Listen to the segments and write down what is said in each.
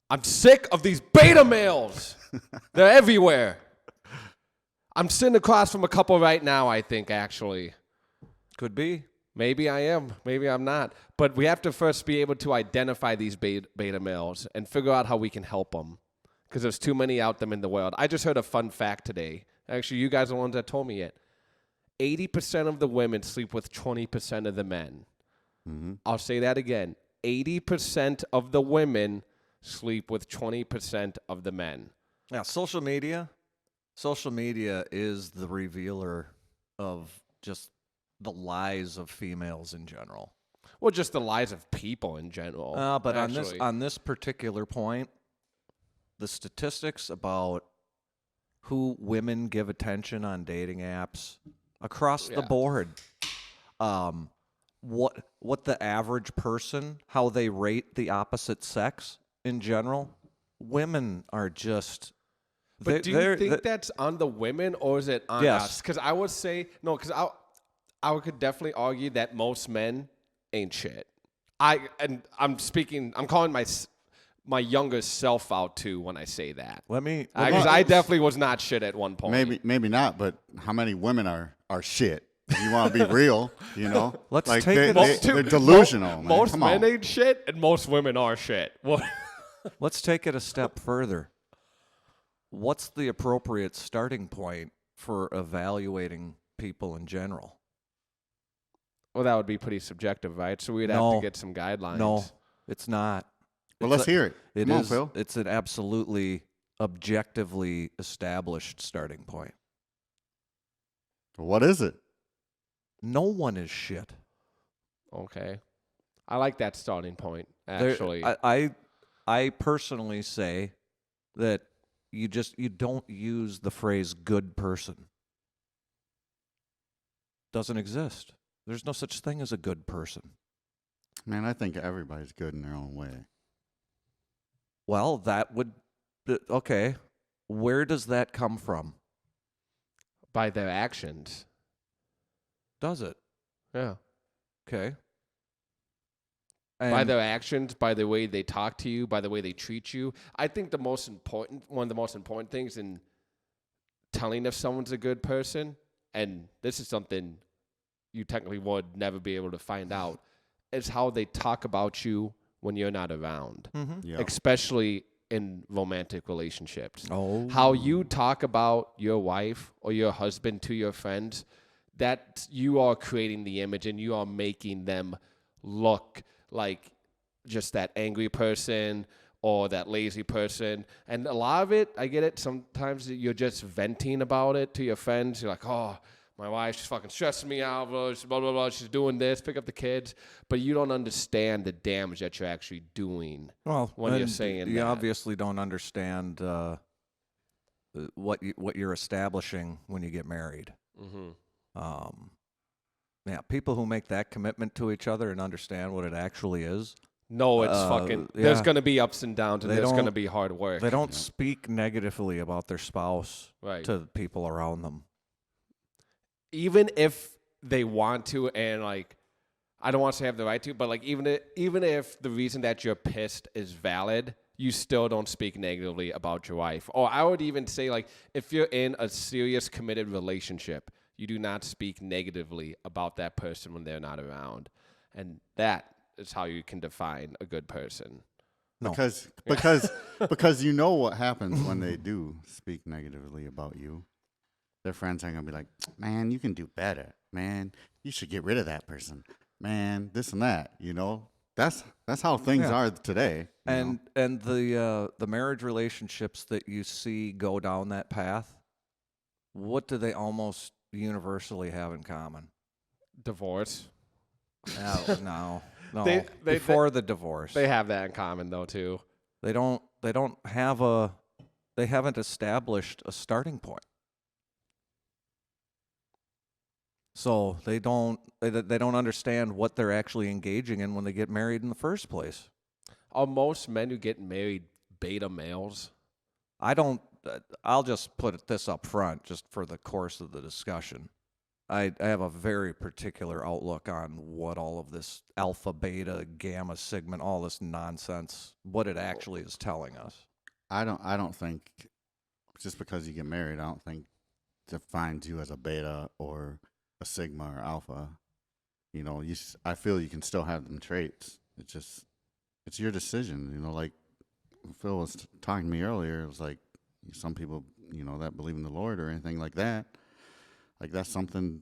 I'm sick of these beta males. They're everywhere. I'm sitting across from a couple right now, I think, actually. Could be. Maybe I am. Maybe I'm not. But we have to first be able to identify these beta males and figure out how we can help them. Because there's too many out them in the world. I just heard a fun fact today. Actually, you guys are the ones that told me it. 80% of the women sleep with 20% of the men. Mm-hmm. I'll say that again. 80% of the women sleep with 20% of the men. Now, social media is the revealer of just the lies of females in general. Well, just the lies of people in general. But on this particular point, the statistics about who women give attention on dating apps across the board, what the average person, how they rate the opposite sex in general, women are just. But do you think that's on the women or is it on us? Because I would say no. Because I could definitely argue that most men ain't shit. I'm calling my younger self out too when I say that. Because I definitely was not shit at one point. Maybe not. But how many women are shit? You want to be real, you know? They're delusional. Most men ain't shit, and most women are shit. Let's take it a step further. What's the appropriate starting point for evaluating people in general? Well, that would be pretty subjective, right? So we'd have to get some guidelines. No, it's not. Well, let's hear it. Come on, Phil. It's an absolutely objectively established starting point. What is it? No one is shit. Okay. I like that starting point, actually. I personally say that you don't use the phrase good person. Doesn't exist. There's no such thing as a good person. Man, I think everybody's good in their own way. Well, okay. Where does that come from? By their actions. Does it? Yeah. Okay. By their actions, by the way they talk to you, by the way they treat you. I think one of the most important things in telling if someone's a good person, and this is something you technically would never be able to find out, is how they talk about you when you're not around, especially in romantic relationships. Oh. How you talk about your wife or your husband to your friends, that you are creating the image and you are making them look like just that angry person or that lazy person. And a lot of it, I get it, sometimes you're just venting about it to your friends. You're like, oh, my wife, she's fucking stressing me out, blah, blah, blah, she's doing this, pick up the kids. But you don't understand the damage that you're actually doing when you're saying that. You obviously don't understand what you're establishing when you get married. Mm-hmm. People who make that commitment to each other and understand what it actually is. No, it's there's going to be ups and downs, and there's going to be hard work. They don't speak negatively about their spouse to the people around them. Even if they want to, and I don't want to say have the right to, but even if the reason that you're pissed is valid, you still don't speak negatively about your wife. Or I would even say, if you're in a serious committed relationship, you do not speak negatively about that person when they're not around. And that is how you can define a good person. No. Because you know what happens when they do speak negatively about you. Their friends are going to be like, man, you can do better. Man, you should get rid of that person. Man, this and that, you know. That's how things are today. And the marriage relationships that you see go down that path, what do they almost universally have in common? Divorce. No. Before the divorce, they have that in common though too. They haven't established a starting point. So they don't understand what they're actually engaging in when they get married in the first place. Are most men who get married beta males? I'll just put this up front just for the course of the discussion. I have a very particular outlook on what all of this alpha, beta, gamma, sigma, all this nonsense, what it actually is telling us. I don't think just because you get married, I don't think defines you as a beta or a sigma or alpha. You know, I feel you can still have them traits. It's your decision. You know, like Phil was talking to me earlier. It was like some people, you know, that believe in the Lord or anything like that. Like that's something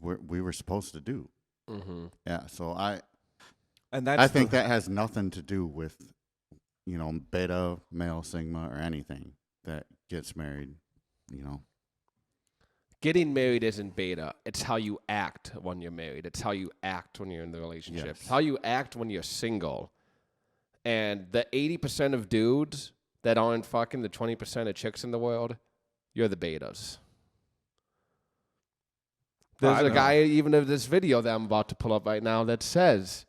we were supposed to do. Mm-hmm. Yeah. So I And think that has nothing to do with, you know, beta, male, sigma, or anything that gets married. You know. Getting married isn't beta. It's how you act when you're married. It's how you act when you're in the relationship. Yes. It's how you act when you're single. And the 80% of dudes that aren't fucking the 20% of chicks in the world, you're the betas. There's a guy even in this video that I'm about to pull up right now that says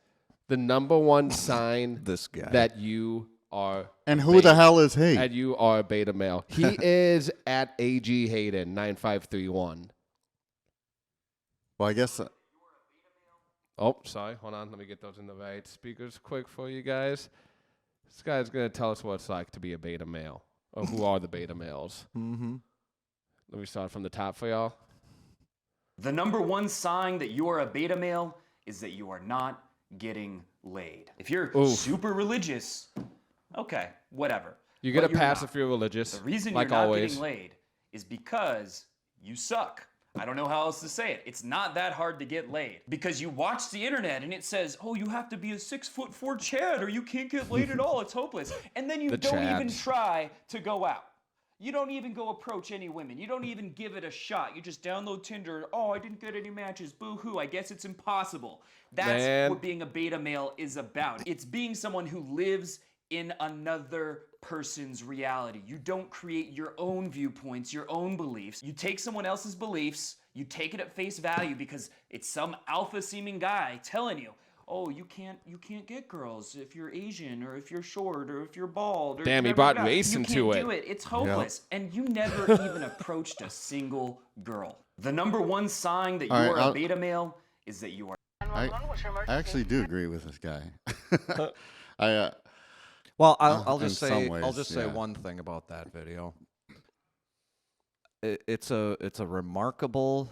the number one sign this guy that you are And who the hell is he? and you are a beta male. He is at AG Hayden 9531. Well, I guess. Oh, sorry. Hold on. Let me get those in the right speakers quick for you guys. This guy's going to tell us what it's like to be a beta male, or who are the beta males. Mm-hmm. Let me start from the top for y'all. The number one sign that you are a beta male is that you are not getting laid. If you're super religious, okay, whatever. You get But a you're pass not. if you're religious. The reason like you're not always. getting laid is because you suck. I don't know how else to say it. It's not that hard to get laid because you watch the internet and it says, oh, you have to be a 6'4" Chad or you can't get laid at all. It's hopeless. And then you The don't even Chads. try to go out. You don't even go approach any women. You don't even give it a shot. You just download Tinder. Oh, I didn't get any matches. Boo-hoo. I guess it's impossible. That's what being a beta male is about. It's being someone who lives in another person's reality. You don't create your own viewpoints, your own beliefs. You take someone else's beliefs, you take it at face value because it's some alpha-seeming guy telling you, oh, you can't get girls if you're Asian or if you're short or if you're bald. Or Damn, he blah, blah, brought blah. race You into can't it. do it. It's hopeless. And you never even approached a single girl. The number one sign that you All right, are a beta male is that you are. I actually do agree with this guy. Well, I'll just in say some ways, I'll just say yeah. one thing about that video. It's a remarkable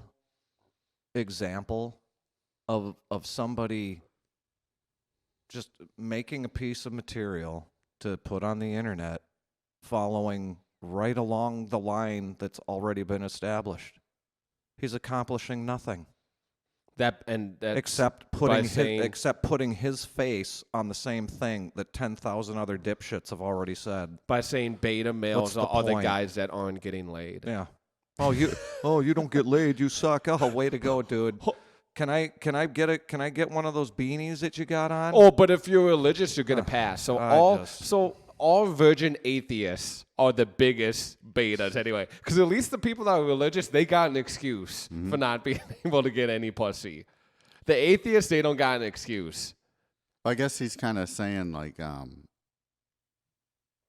example of somebody just making a piece of material to put on the internet, following right along the line that's already been established. He's accomplishing nothing. Except putting his face on the same thing that 10,000 other dipshits have already said. By saying beta males What's the are the point? guys that aren't getting laid. Yeah. Oh, you don't get laid. You suck. Oh, way to go, dude. Can I get one of those beanies that you got on? Oh, but if you're religious, you're gonna pass. So all virgin atheists are the biggest betas anyway. Because at least the people that are religious, they got an excuse for not being able to get any pussy. The atheists, they don't got an excuse. I guess he's kind of saying like,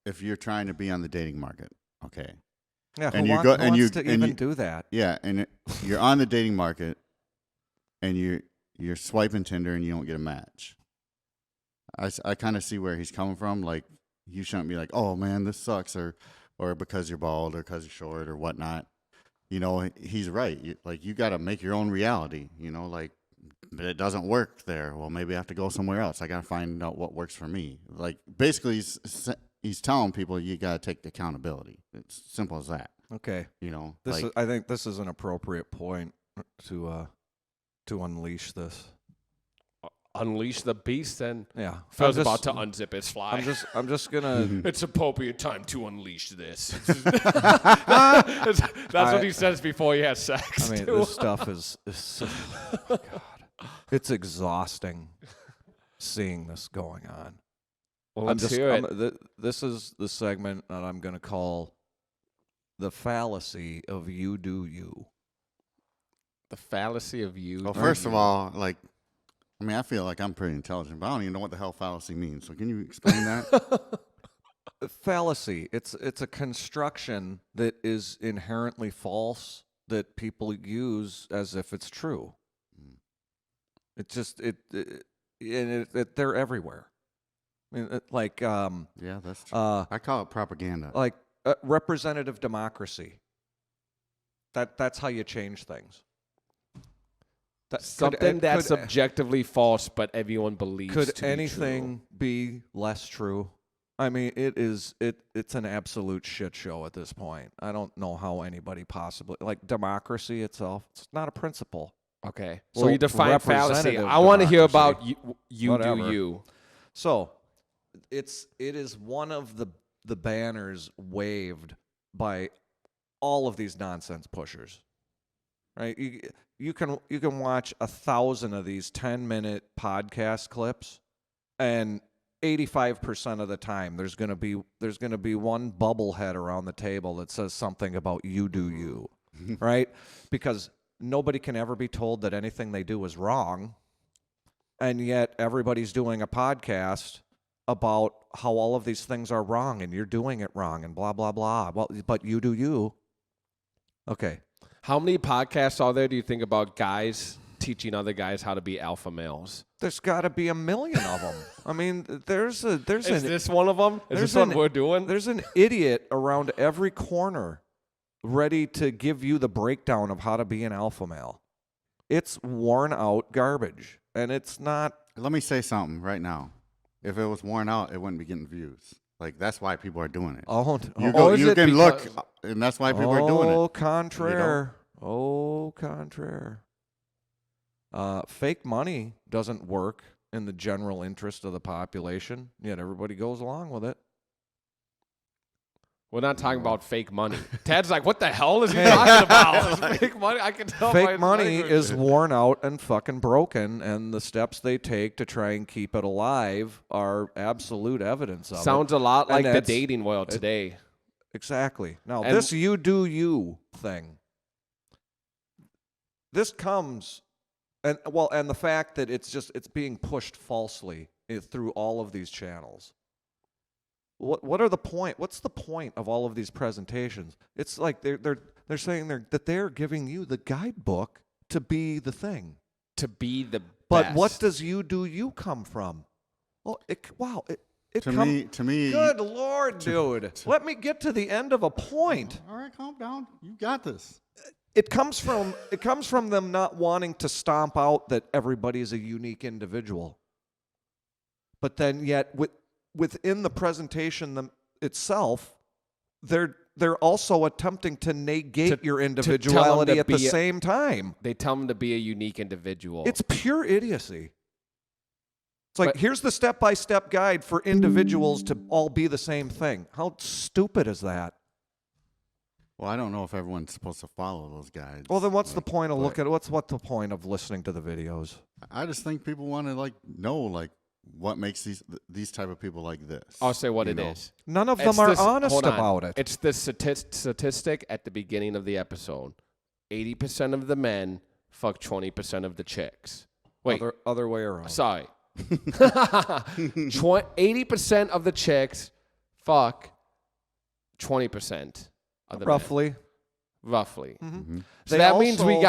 if you're trying to be on the dating market, okay, Yeah, and who you go and wants you to and even you, do that? yeah, and you're on the dating market, and you're swiping Tinder and you don't get a match. I kind of see where he's coming from. Like, you shouldn't be like, oh man, this sucks, or because you're bald, or because you're short, or whatnot. You know, he's right. You got to make your own reality. You know, like, but it doesn't work there. Well, maybe I have to go somewhere else. I got to find out what works for me. Like, basically, he's telling people you got to take accountability. It's simple as that. Okay. You know, I think this is an appropriate point to unleash this. Unleash the beast, and Yeah. Phil's about to unzip his fly. I'm just gonna. It's appropriate time to unleash this. That's what he says before he has sex. I mean, too. this stuff is so, oh my God. It's exhausting seeing this going on. Well, let's hear it. This is the segment that I'm going to call the fallacy of you do you. The fallacy of you. well, first of all, like, I mean, I feel like I'm pretty intelligent, but I don't even know what the hell fallacy means. So can you explain that? Fallacy. It's a construction that is inherently false that people use as if it's true. It's just they're everywhere. I mean, Yeah, that's true. I call it propaganda. Like representative democracy. That's how you change things. Something that's objectively false, but everyone believes to be true. Could anything be less true? I mean, it's an absolute shit show at this point. I don't know how anybody possibly, like democracy itself, it's not a principle. Okay. So So you define fallacy. representative I want to hear democracy, about you whatever. do you. So it is one of the banners waved by all of these nonsense pushers. Right? You can watch 1,000 of these 10-minute podcast clips, and 85% of the time there's gonna be one bubblehead around the table that says something about you do you, right? Because nobody can ever be told that anything they do is wrong, and yet everybody's doing a podcast about how all of these things are wrong and you're doing it wrong and blah blah blah. Well, but you do you. Okay. How many podcasts are there, do you think, about guys teaching other guys how to be alpha males? There's got to be 1 million of them. I mean, Is this one of them? Is this what we're doing? There's an idiot around every corner ready to give you the breakdown of how to be an alpha male. It's worn out garbage, and it's not. Let me say something right now. If it was worn out, it wouldn't be getting views. Like, that's why people are doing it. You can look, and that's why people are doing it. Oh, contraire. Oh, contraire. Fake money doesn't work in the general interest of the population, yet everybody goes along with it. We're not talking about fake money. Ted's like, what the hell is he talking about? Fake money? I can tell. Fake money is worn out and fucking broken, and the steps they take to try and keep it alive are absolute evidence of it. Sounds a lot like the dating world today. Exactly. Now, this you do you thing, this comes, and the fact that it's being pushed falsely through all of these channels. What are the point? What's the point of all of these presentations? It's like they're saying that they're giving you the guidebook to be the thing, to be the but best. what does you do you come from? Well, to me. Good Lord, dude! Let me get to the end of a point. All right, calm down. You got this. It comes from them not wanting to stomp out that everybody is a unique individual, but then yet within the presentation itself, they're also attempting to negate your individuality at the same time. They tell them to be a unique individual. It's pure idiocy. It's like, here's the step-by-step guide for individuals to all be the same thing. How stupid is that? Well, I don't know if everyone's supposed to follow those guides. Well, then what's the point of what's the point of listening to the videos? I just think people want to know what makes these type of people like this. I'll say what it is. None of them are honest about it. It's the statistic at the beginning of the episode. 80% of the men fuck 20% of the chicks. Wait. Other way around. Sorry. 80% of the chicks fuck 20% of the roughly. men. Roughly. Mm-hmm. So that means we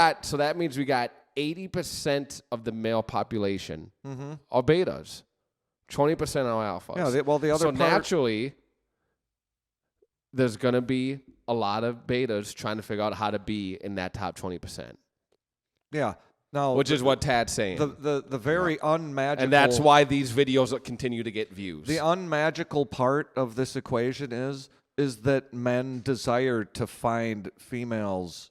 got 80% of the male population are betas. 20% are alphas. Yeah, the other so naturally, there's going to be a lot of betas trying to figure out how to be in that top 20%. Yeah. Now, which is what Tad's saying. The very unmagical... And that's why these videos continue to get views. The unmagical part of this equation is that men desire to find females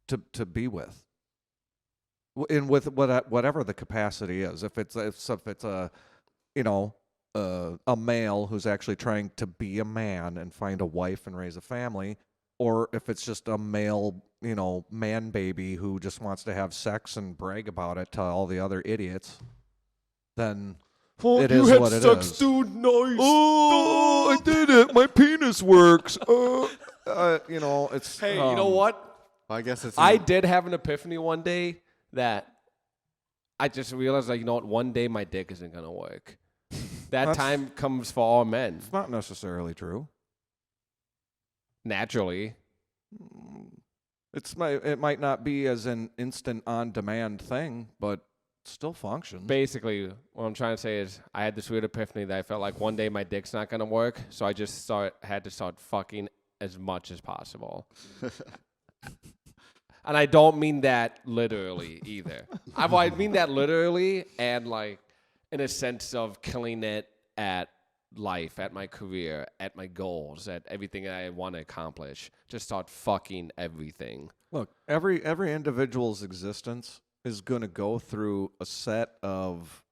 to be with. With whatever the capacity is, if it's a male who's actually trying to be a man and find a wife and raise a family, or if it's just a male man baby who just wants to have sex and brag about it to all the other idiots, then it is what it is. Dude, nice. Oh, I did it! My penis works. It's hey, you know what? I guess I did have an epiphany one day that I just realized, one day my dick isn't going to work. That time comes for all men. It's not necessarily true. Naturally. It might not be as an instant on-demand thing, but still functions. Basically, what I'm trying to say is I had this weird epiphany that I felt like one day my dick's not going to work, so I just had to start fucking as much as possible. And I don't mean that literally either. I mean that literally and like in a sense of killing it at life, at my career, at my goals, at everything I want to accomplish. Just start fucking everything. Look, every individual's existence is going to go through a set of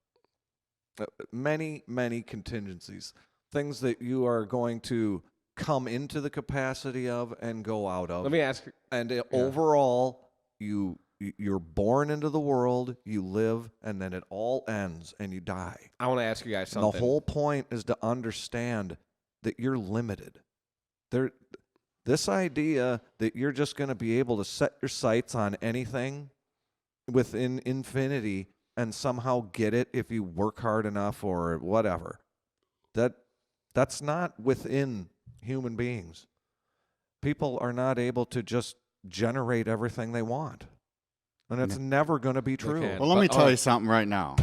many contingencies, things that you are going to come into the capacity of and go out of. Let me ask. And overall, you're born into the world, you live, and then it all ends and you die. I want to ask you guys something. And the whole point is to understand that you're limited. This idea that you're just going to be able to set your sights on anything within infinity and somehow get it if you work hard enough or whatever, that's not within human beings. People are not able to just generate everything they want. And it's never going to be true. Well, let me tell you something right now.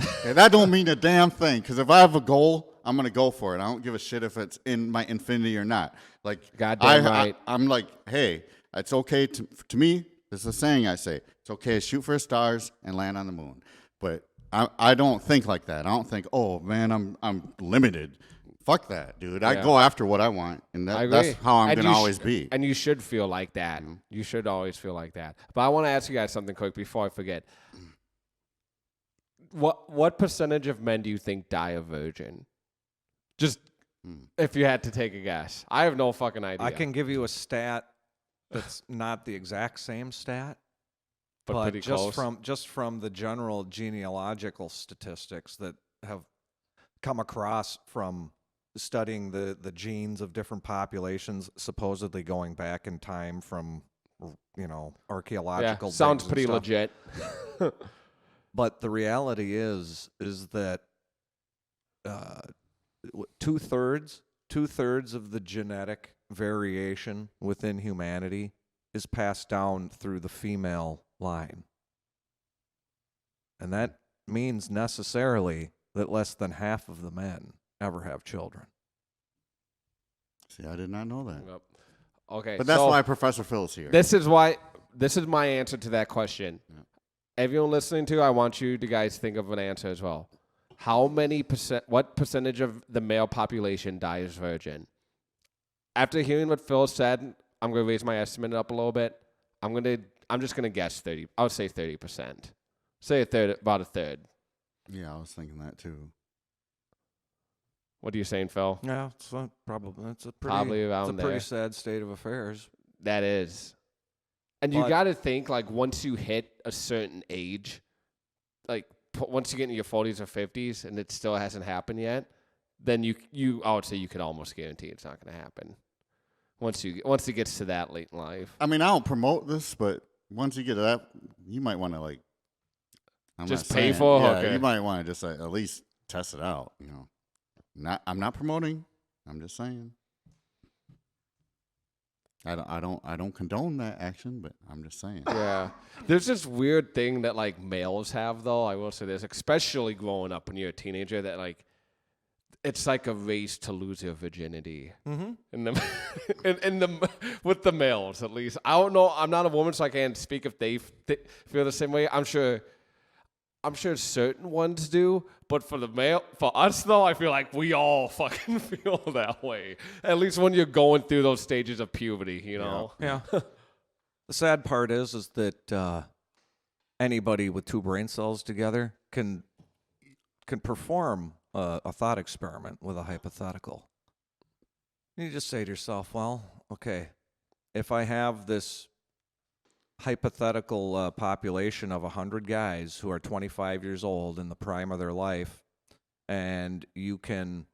Okay, that don't mean a damn thing, because if I have a goal, I'm going to go for it. I don't give a shit if it's in my infinity or not. Like, Goddamn right. I'm like, hey, it's okay to me. This is a saying I say. It's okay to shoot for the stars and land on the moon. But I don't think like that. I don't think, oh, man, I'm limited. Fuck that, dude. I go after what I want, and that's how I'm going to always be. And you should feel like that. Mm-hmm. You should always feel like that. But I want to ask you guys something quick before I forget. What percentage of men do you think die a virgin? Just if you had to take a guess. I have no fucking idea. I can give you a stat that's not the exact same stat, but pretty close. Just from the general genealogical statistics that have come across from studying the genes of different populations, supposedly going back in time from, archaeological. Yeah, sounds pretty legit. But the reality is that two-thirds of the genetic variation within humanity is passed down through the female line. And that means necessarily that less than half of the men ever have children. See, I did not know that. Yep. Okay. But that's why Professor Phil's here. This is my answer to that question. Yeah. Everyone listening to, I want you guys think of an answer as well. What percentage of the male population dies virgin? After hearing what Phil said, I'm going to raise my estimate up a little bit. I'm just going to guess 30. I would say 30%. Say about a third. Yeah, I was thinking that too. What are you saying, Phil? Yeah, it's probably around it's a pretty sad state of affairs. That is. And you got to think, like, once you hit a certain age, like, once you get into your 40s or 50s and it still hasn't happened yet, then I would say you could almost guarantee it's not going to happen. Once it gets to that late in life. I mean, I don't promote this, but once you get to that, you might want to, like, just pay for it? Yeah, okay. You might want to just at least test it out, I'm not promoting. I'm just saying. I don't condone that action, but I'm just saying. Yeah. There's this weird thing that, like, males have, though. I will say this, especially growing up when you're a teenager, that, like, it's like a race to lose your virginity. Mm-hmm. With the males, at least. I don't know. I'm not a woman, so I can't speak if they feel the same way. I'm sure certain ones do, but for us though, I feel like we all fucking feel that way. At least when you're going through those stages of puberty, Yeah. The sad part is that anybody with two brain cells together can perform a thought experiment with a hypothetical. You just say to yourself, well, okay, if I have this hypothetical population of 100 guys who are 25 years old in the prime of their life, and you can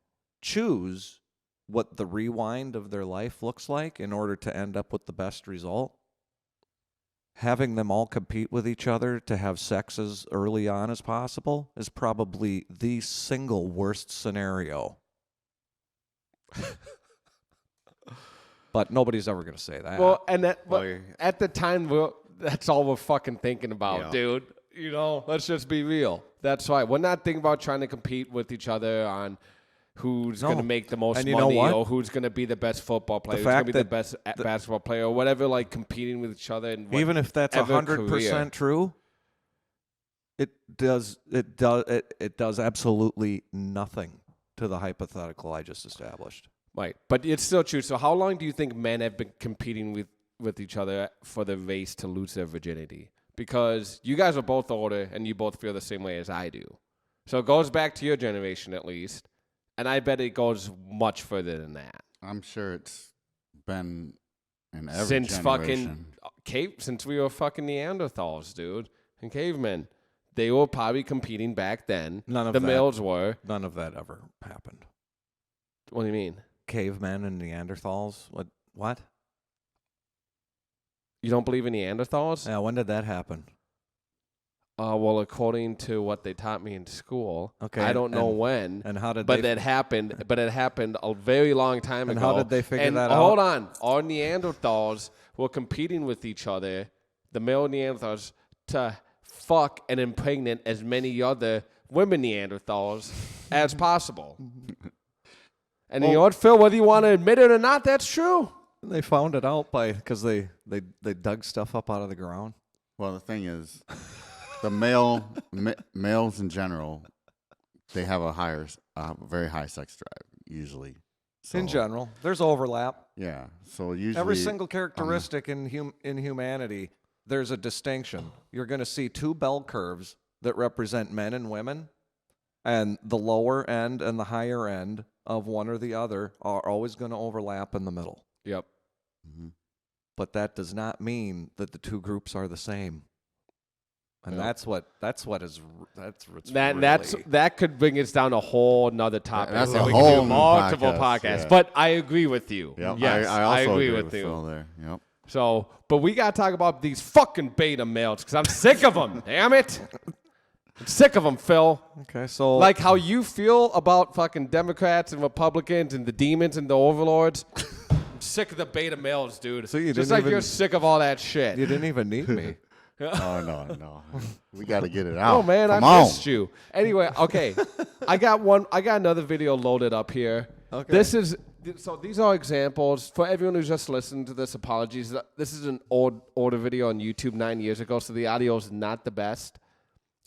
choose what the rewind of their life looks like in order to end up with the best result, having them all compete with each other to have sex as early on as possible is probably the single worst scenario. But nobody's ever going to say that. Well, and that, Well, but at the time, that's all we're fucking thinking about, Yeah. dude. You know, let's just be real. That's right. We're not thinking about trying to compete with each other on who's going to make the most And you know money what? or who's going to be the best football player, who's fact going to be the that best basketball player, or whatever, like competing with each other. And even if that's whatever 100% career. true, it does absolutely nothing to the hypothetical I just established. Right. But it's still true. So how long do you think men have been competing with each other for the race to lose their virginity? Because you guys are both older and you both feel the same way as I do. So it goes back to your generation at least. And I bet it goes much further than that. I'm sure it's been in every Since generation. since we were fucking Neanderthals, dude, and cavemen. They were probably competing back then. None of the that. males were. None of that ever happened. What do you mean? Cavemen and Neanderthals? What? You don't believe in Neanderthals? Yeah, when did that happen? Well, according to what they taught me in school, Okay, I don't know when. And how did But they it happened. But it happened a very long time And ago. how did they figure and that hold out? on, our Neanderthals were competing with each other, the male Neanderthals, to fuck and impregnate as many other women Neanderthals as possible. And you know what, Phil? Whether you want to admit it or not, that's true. They found it out because they dug stuff up out of the ground. Well, the thing is, the males in general, they have a very high sex drive usually. So, In general, there's overlap. yeah. So usually Every single characteristic in humanity, there's a distinction. You're going to see two bell curves that represent men and women, and the lower end and the higher end of one or the other are always going to overlap in the middle. Yep. But that does not mean that the two groups are the same. And Yep. that's what's That could bring us down a whole nother topic. That's So a we whole can do new multiple podcast, podcasts. yeah. But I agree with you. Yep. Yes, I also agree with you. Phil there. Yep. So, but we got to talk about these fucking beta males because I'm sick of them. Damn it. I'm sick of them, Phil. okay. So Like how you feel about fucking Democrats and Republicans and the demons and the overlords. I'm sick of the beta males, dude. So you Just didn't like even- you're sick of all that shit. you didn't even need me. Oh no. We got to get it out. Oh man, Come I on. missed you. Anyway, okay. I got another video loaded up here. Okay. So these are examples for everyone who's just listened to this. Apologies. This is an older video on YouTube 9 years ago, so the audio is not the best.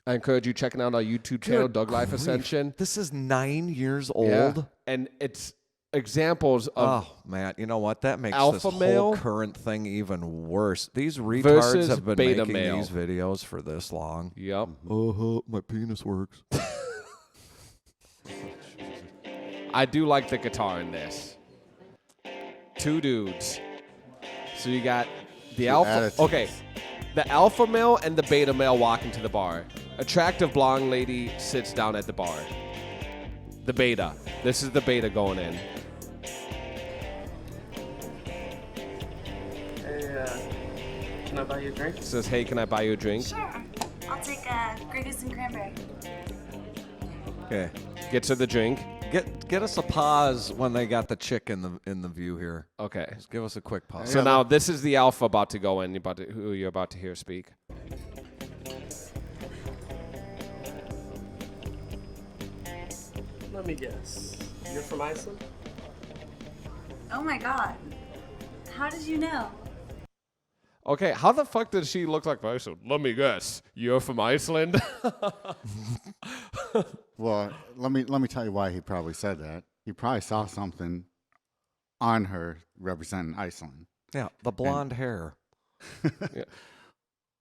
I encourage you checking out our YouTube channel, Doug Life Ascension. This is 9 years old. Yeah. And it's examples of Oh man, you know what? That makes Alpha this male whole current thing even worse. These retards versus have been beta making male. these videos for this long. Yep. My penis works. I do like the guitar in this. Two dudes. So you got the alpha. attitudes. Okay. The alpha male and the beta male walk into the bar. Attractive blonde lady sits down at the bar. The beta. This is the beta going in. Hey, can I buy you a drink? Says, hey, can I buy you a drink? Sure. I'll take Grey Goose and cranberry. Okay. Gets her the drink. Get us a pause when they got the chick in the view here. Okay. Just give us a quick pause. So now this is the alpha about to go in. Who you're about to hear speak. Let me guess. You're from Iceland? Oh my god. How did you know? Okay, how the fuck does she look like Iceland? Let me guess. You're from Iceland? Well, let me tell you why he probably said that. He probably saw something on her representing Iceland. Yeah, the blonde hair.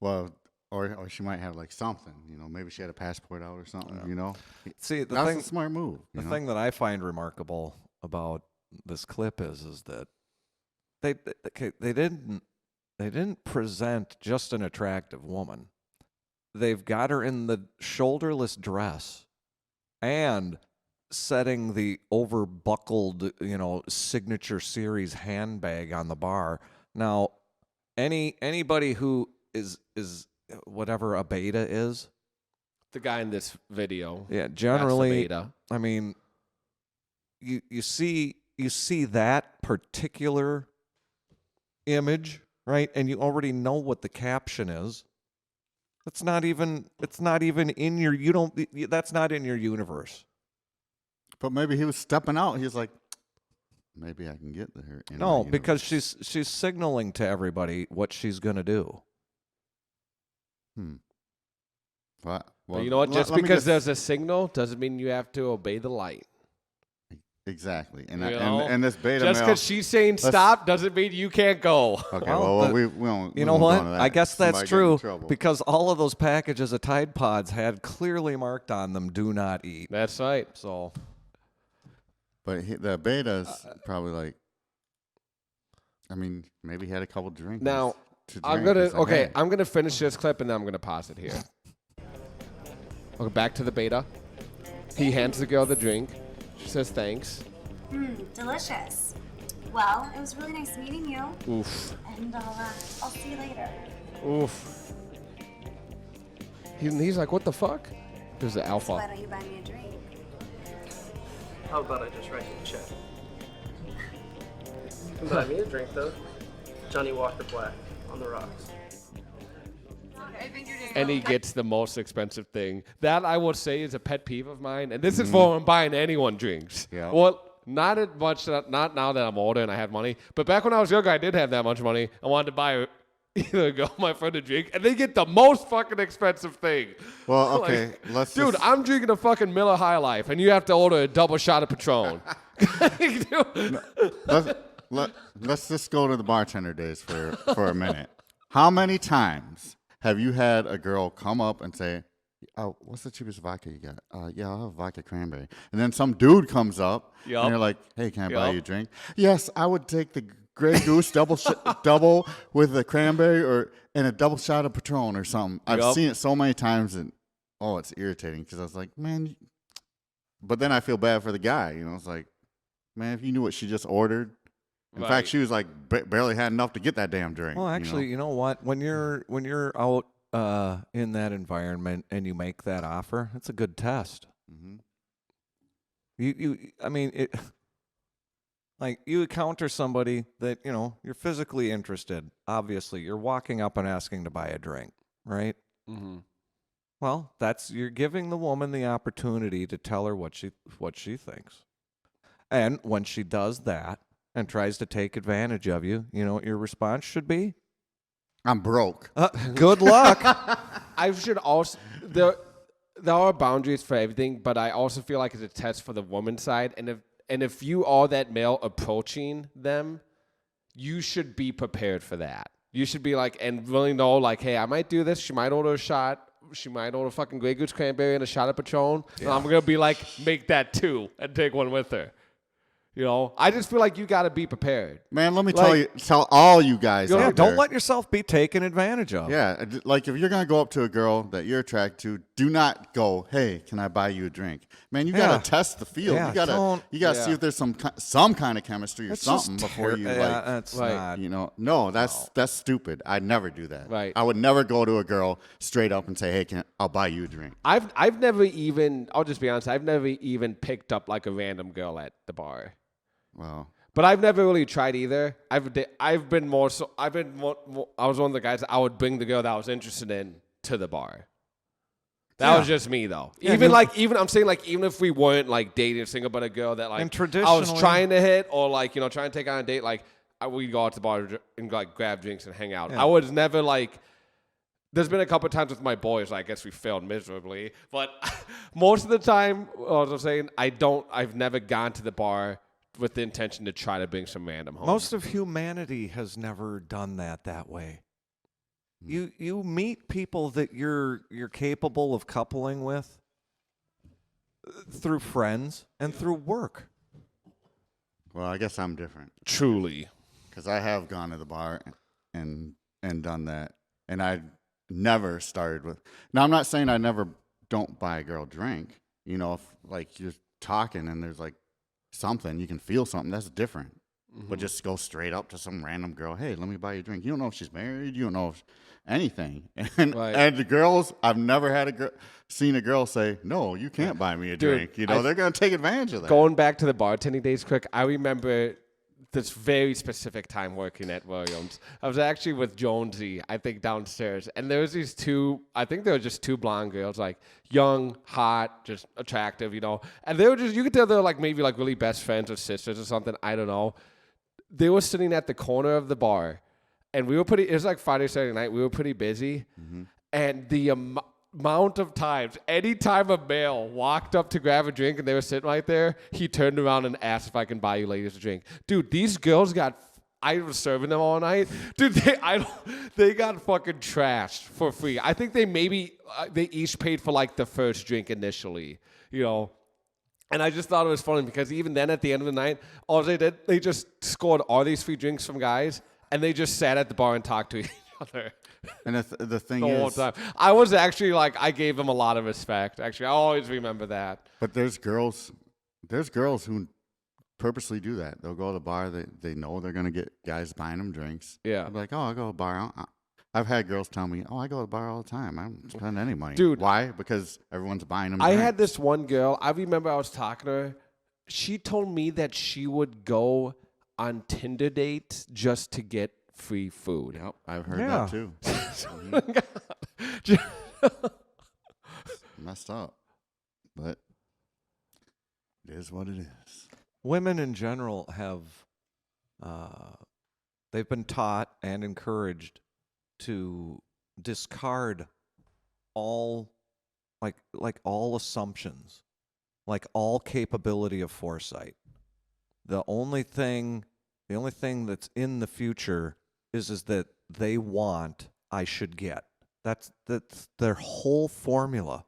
Well, or she might have like something, maybe she had a passport out or something, See, the That's thing a smart move. The thing that I find remarkable about this clip is that they didn't present just an attractive woman. They've got her in the shoulderless dress and setting the overbuckled, signature series handbag on the bar. Now, anybody who is whatever a beta is, The guy in this video. yeah, That's the generally, beta. I mean, you see that particular image, right? And you already know what the caption is. It's not even in your, that's not in your universe. But maybe he was stepping out. He was like, maybe I can get her. No, because she's signaling to everybody what she's going to do. Well, you know what? Just because there's a signal doesn't mean you have to obey the light. Exactly. And this beta just male. because she's saying stop doesn't mean you can't go. Okay, well, we don't. You know what? That. I guess that's Somebody true because all of those packages of Tide Pods had clearly marked on them, do not eat. That's right. So, but the beta's probably like, I mean, maybe he had a couple drinks. Now, I'm gonna finish this clip and then I'm gonna pause it here. Okay, back to the beta. He hands the girl the drink. She says thanks. Delicious. Well, it was really nice meeting you. Oof. And I'll see you later. Oof. He's like, what the fuck? There's the alpha. So why don't you buy me a drink? How about I just write you a check? You can buy me a drink though. Johnny Walker Black on the rocks. And he gets the most expensive thing. That I would say is a pet peeve of mine. And this is for when I'm buying anyone drinks. Yeah. Well, not as much, not now that I'm older and I have money. But back when I was younger, I did have that much money. I wanted to buy either a girl or my friend a drink. And they get the most fucking expensive thing. Well, okay. Dude, I'm drinking a fucking Miller High Life. And you have to order a double shot of Patron. Let's just go to the bartender days for a minute. How many times have you had a girl come up and say, "Oh, what's the cheapest vodka you got?" Yeah, I'll have vodka cranberry. And then some dude comes up and you're like, "Hey, can I buy you a drink?" Yes, I would take the Grey Goose double with a cranberry and a double shot of Patron or something. I've seen it so many times and it's irritating because I was like, man. But then I feel bad for the guy. It's like, man, if you knew what she just ordered. In fact, she was like barely had enough to get that damn drink. Well, actually, you know what? When you're out in that environment and you make that offer, it's a good test. Mm-hmm. You encounter somebody that you're physically interested. Obviously, you're walking up and asking to buy a drink, right? Mm-hmm. Well, you're giving the woman the opportunity to tell her what she thinks, and when she does that and tries to take advantage of you, you know what your response should be? I'm broke. Good luck. I should also there are boundaries for everything, but I also feel like it's a test for the woman's side. And if you are that male approaching them, you should be prepared for that. You should be like, and really know, like, hey, I might do this. She might order a shot. She might order fucking Grey Goose cranberry and a shot of Patron. Yeah. And I'm gonna be like, make that two and take one with her. I just feel like you got to be prepared. Man, let me tell all you guys out there. Don't let yourself be taken advantage of. Yeah, like if you're going to go up to a girl that you're attracted to, do not go, "Hey, can I buy you a drink?" Man, you got to test the field. Yeah, you got to see if there's some kind of chemistry or something before you that's not. No, that's stupid. I'd never do that. Right. I would never go to a girl straight up and say, "Hey, I'll buy you a drink." I've never even, I'll just be honest, I've never even picked up like a random girl at the bar. Wow. But I've never really tried either. I was one of the guys that I would bring the girl that I was interested in to the bar. That was just me though. Yeah, even if we weren't like dating a single, but a girl that like I was trying to hit or like trying to take on a date, like we'd go out to the bar and like grab drinks and hang out. Yeah. I was never like. There's been a couple of times with my boys, I guess we failed miserably. But most of the time, as I'm saying, I've never gone to the bar with the intention to try to bring some random home. Most of humanity has never done that way. You meet people that you're capable of coupling with through friends and through work. Well, I guess I'm different. Truly. Because I have gone to the bar and done that. And I never started with... Now, I'm not saying I never don't buy a girl a drink. If like you're talking and there's like something, you can feel something, that's different. Mm-hmm. But just go straight up to some random girl, "Hey, let me buy you a drink." You don't know if she's married, you don't know anything. And the girls, I've never seen a girl say, "No, you can't buy me a drink." They're going to take advantage of that. Going back to the bartending days quick, I remember this very specific time working at Williams. I was actually with Jonesy, I think, downstairs, and there was these two, I think they were just two blonde girls, like young, hot, just attractive, you know, and they were just, you could tell they were like maybe like really best friends or sisters or something, I don't know. They were sitting at the corner of the bar, and we were it was like Friday, Saturday night, we were pretty busy, and the amount of times, anytime a male walked up to grab a drink and they were sitting right there, he turned around and asked if I can buy you ladies a drink. Dude, these girls I was serving them all night. Dude, they got fucking trashed for free. I think they they each paid for like the first drink initially, you know. And I just thought it was funny because even then at the end of the night, all they did, they just scored all these free drinks from guys and they just sat at the bar and talked to each other. And the thing the whole is, time. I was actually like, I gave them a lot of respect. Actually, I always remember that. but there's girls who purposely do that. They'll go to the bar. They know they're gonna get guys buying them drinks. Yeah. They'll be like, oh, I'll go to the bar. I've had girls tell me, oh, I go to the bar all the time. I don't spend any money. Dude. Why? Because everyone's buying them I drinks. had this one girl. I remember I was talking to her. She told me that she would go on Tinder dates just to get free food. Yep, I've heard Yeah. that too. Messed up, but it is what it is. Women in general have, they've been taught and encouraged to discard all, like all assumptions, like all capability of foresight. The only thing that's in the future is that they want, I should get. That's their whole formula.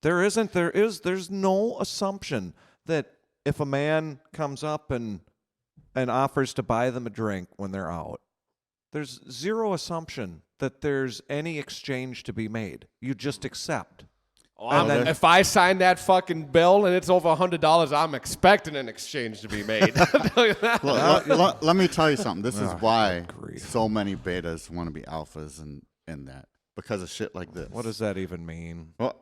There's no assumption that if a man comes up and offers to buy them a drink when they're out, there's zero assumption that there's any exchange to be made. You just accept. If I sign that fucking bill and it's over $100, I'm expecting an exchange to be made. I'll tell you that. Let me tell you something. This is why grief. so many betas want to be alphas and that because of shit like this. What does that even mean? Well,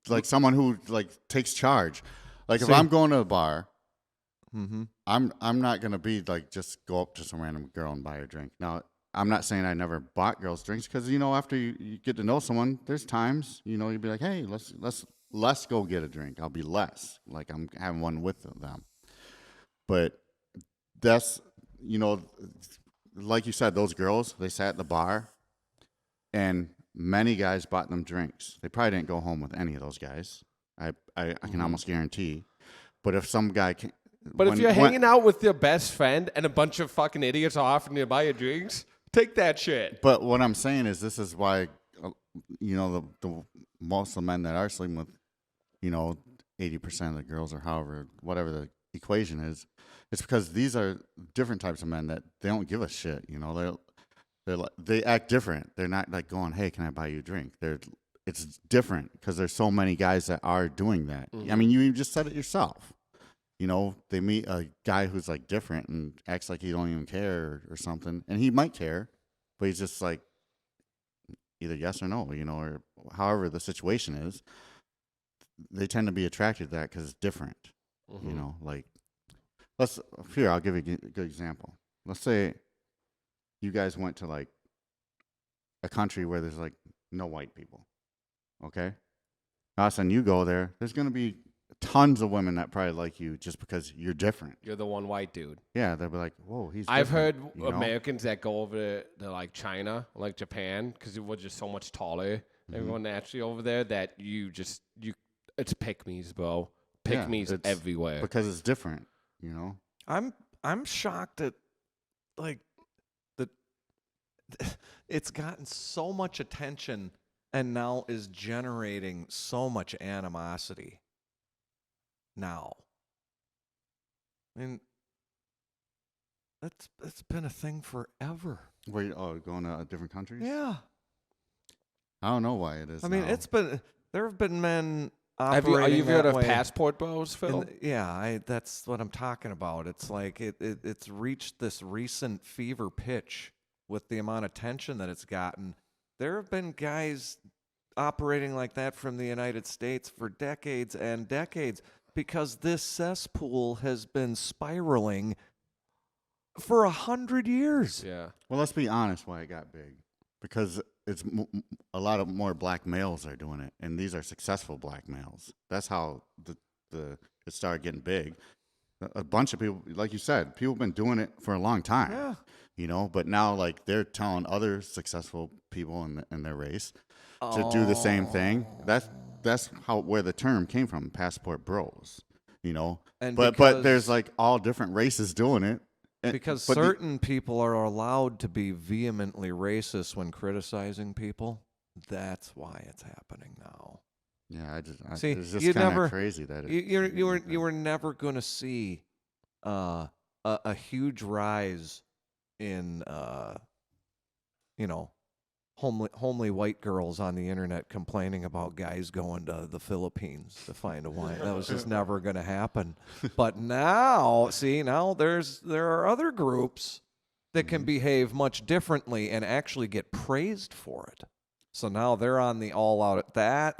like someone who like takes charge. Like if I'm going to a bar, I'm not gonna be like just go up to some random girl and buy her a drink. Now I'm not saying I never bought girls drinks because you know after you get to know someone, there's times you'd be like, hey, let's go get a drink. I'll be less like I'm having one with them. But that's like you said, those girls they sat at the bar, and many guys bought them drinks. They probably didn't go home with any of those guys. I can almost guarantee. But if some guy can. But if you're hanging out with your best friend and a bunch of fucking idiots are offering you to buy you drinks, take that shit. But what I'm saying is this is why, the most of the men that are sleeping with, 80% of the girls or whatever the equation is, it's because these are different types of men that they don't give a shit. They act different. They're not like going, hey, can I buy you a drink? It's different because there's so many guys that are doing that. I mean, you just said it yourself. They meet a guy who's like different and acts like he don't even care or something. And he might care, but he's just like either yes or no, or however the situation is. They tend to be attracted to that because it's different. Like I'll give you a good example. Let's say you guys went to like a country where there's like no white people. Okay? All of a sudden you go there, there's going to be tons of women that probably like you just because you're different. You're the one white dude. Yeah, they'll be like, whoa, he's I've heard different, Americans that go over to like China, like Japan, because it was just so much taller. Everyone naturally over there that it's pick-me's, bro. Pick-me's everywhere. Because it's different, I'm shocked at like it's gotten so much attention and now is generating so much animosity. Now, I mean, that's been a thing forever. Where going to different countries? Yeah, I don't know why it is. I mean, now. there have been men Are operating you heard that of way. passport bros, Phil? That's what I'm talking about. It's like it's reached this recent fever pitch with the amount of attention that it's gotten. There have been guys operating like that from the United States for decades and decades because this cesspool has been spiraling for 100 years. Yeah. Well, let's be honest why it got big. Because it's a lot of more black males are doing it, and these are successful black males. That's how it started getting big. A bunch of people, like you said, people have been doing it for a long time. Yeah. You know, but now like they're telling other successful people in their race to do the same thing. That's where the term came from, passport bros. You know, but there's like all different races doing it. Because certain people are allowed to be vehemently racist when criticizing people. That's why it's happening now. Yeah, See, it's just kind of crazy that you were never going to see a huge rise in homely white girls on the internet complaining about guys going to the Philippines to find a wife. That was just never going to happen. But now, there are other groups that can behave much differently and actually get praised for it. So now they're on the all out at that.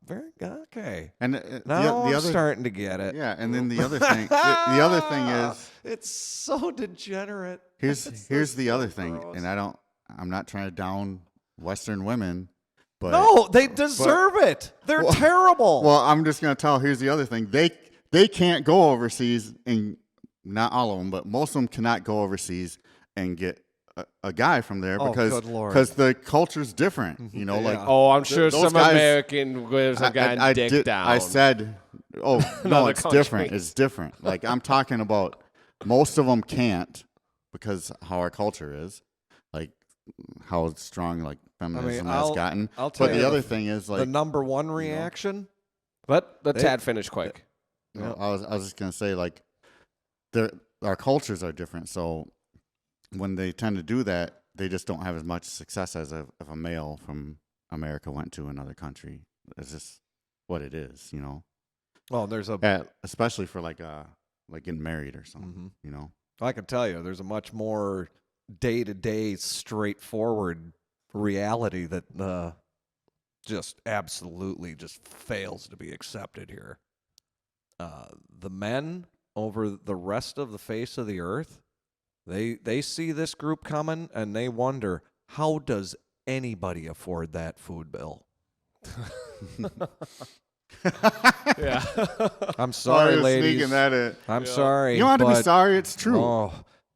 Very okay. And now I'm starting to get it. Yeah, and then the other thing, the other thing is, it's so degenerate. Here's the other thing, and I'm not trying to down Western women, but no, they deserve it. They're terrible. Well, I'm just gonna tell. Here's the other thing: they can't go overseas, and not all of them, but most of them cannot go overseas and get a guy from there because the culture's different. You know, like I'm sure some guys, American gives a guy dick down. I said, no, it's different. It's different. Like I'm talking about, most of them can't because how our culture is, like how strong like feminism has gotten. I'll tell but you the other thing is like the number one reaction. Let Tad finish quick. I was just gonna say like our cultures are different, so when they tend to do that, they just don't have as much success as if a male from America went to another country. It's just what it is, you know. Well, there's especially for like getting married or something, you know. I can tell you, there's a much more day-to-day, straightforward reality that just absolutely just fails to be accepted here. The men over the rest of the face of the earth, they see this group coming and they wonder, how does anybody afford that food bill? Yeah. I'm sorry, ladies. I'm sorry. You don't have to be sorry. It's true. Oh,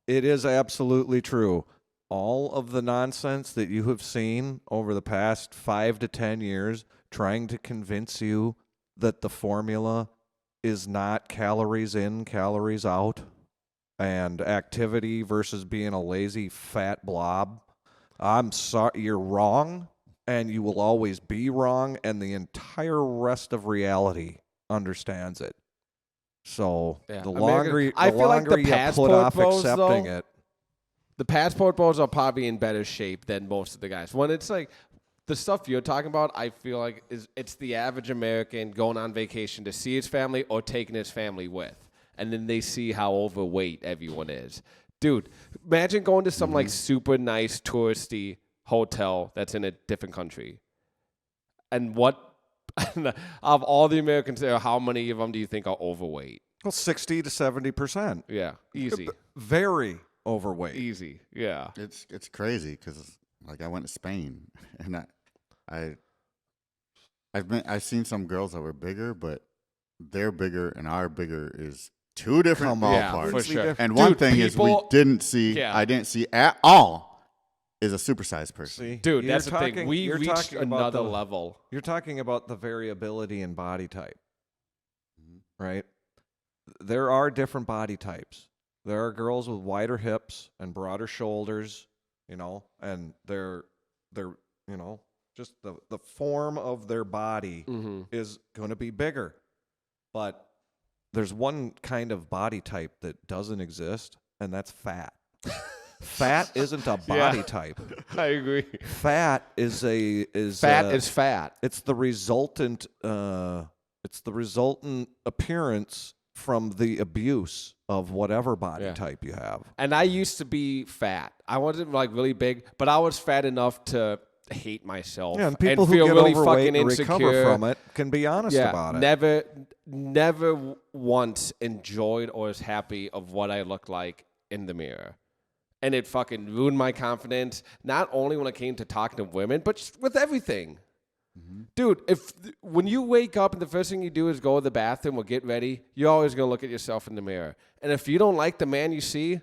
it is absolutely true. All of the nonsense that you have seen over the past 5 to 10 years trying to convince you that the formula is not calories in, calories out, and activity versus being a lazy fat blob. I'm sorry, you're wrong, and you will always be wrong, and the entire rest of reality understands it. So the longer you put off accepting it, the passport bros are probably in better shape than most of the guys. When it's like the stuff you're talking about, I feel like it's the average American going on vacation to see his family or taking his family with. And then they see how overweight everyone is. Dude, imagine going to some like super nice touristy hotel that's in a different country. And of all the Americans there, how many of them do you think are overweight? Well, 60 to 70%. Yeah, easy. Very overweight. Easy, yeah. It's crazy because like I went to Spain and I've seen some girls that were bigger, but their bigger and our bigger is two different ballparks. For sure. And one thing is I didn't see at all is a supersized person. See, dude, that's the thing. We reached another level. You're talking about the variability in body type, right? There are different body types. There are girls with wider hips and broader shoulders, you know, and they're you know, just the form of their body is going to be bigger. But there's one kind of body type that doesn't exist, and that's fat. Fat isn't a body type. I agree. Fat is fat. It's the resultant appearance from the abuse of whatever body type you have. And I used to be fat. I wasn't like really big, but I was fat enough to hate myself. Yeah, and people feel who get really overweight fucking and insecure recover from it can be honest about it. Never once enjoyed or was happy of what I looked like in the mirror. And it fucking ruined my confidence, not only when it came to talking to women, but just with everything. Dude, when you wake up and the first thing you do is go to the bathroom or get ready, you're always going to look at yourself in the mirror. And if you don't like the man you see,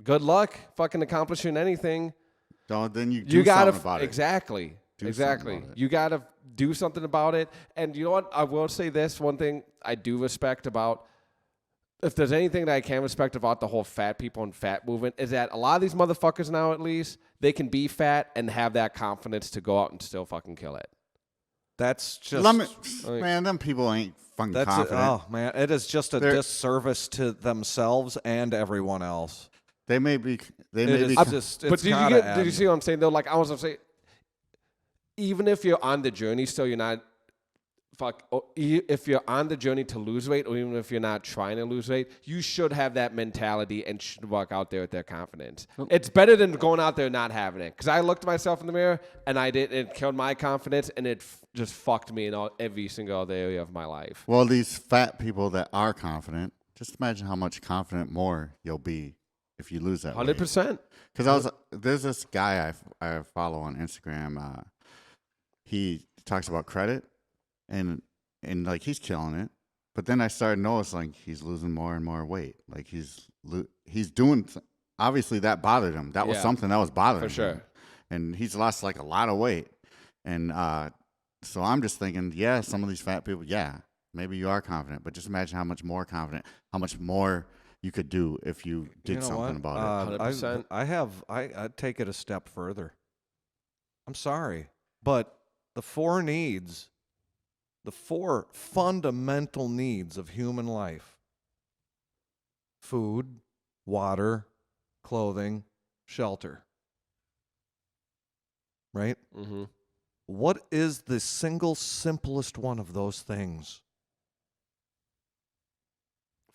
good luck fucking accomplishing anything. Then you gotta, something about it. Exactly. Do exactly. something about it. You got to do something about it. And you know what? I will say this one thing I do respect about, if there's anything that I can respect about the whole fat people and fat movement, is that a lot of these motherfuckers now, at least, they can be fat and have that confidence to go out and still fucking kill it. That's just... man, them people ain't fucking confident. Man, it is just a disservice to themselves and everyone else. They may be... But did you see what I'm saying, though? Like, I was going to say, even if you're on the journey still, you're not... if you're on the journey to lose weight, or even if you're not trying to lose weight, you should have that mentality and should walk out there with their confidence. It's better than going out there and not having it. Because I looked at myself in the mirror and it killed my confidence, and it just fucked me in every single other area of my life. Well, these fat people that are confident, just imagine how much confident more you'll be if you lose that 100%. Because there's this guy I follow on Instagram. He talks about credit. And like he's killing it, but then I started noticing like he's losing more and more weight. Like he's doing, obviously that bothered him. That was something that was bothering him. For sure. And he's lost like a lot of weight. And so I'm just thinking, some of these fat people, maybe you are confident, but just imagine how much more confident, how much more you could do if you did something about it. 100%. I'd take it a step further. I'm sorry, but the four fundamental needs of human life: food, water, clothing, shelter. Right? Mm-hmm. What is the single simplest one of those things?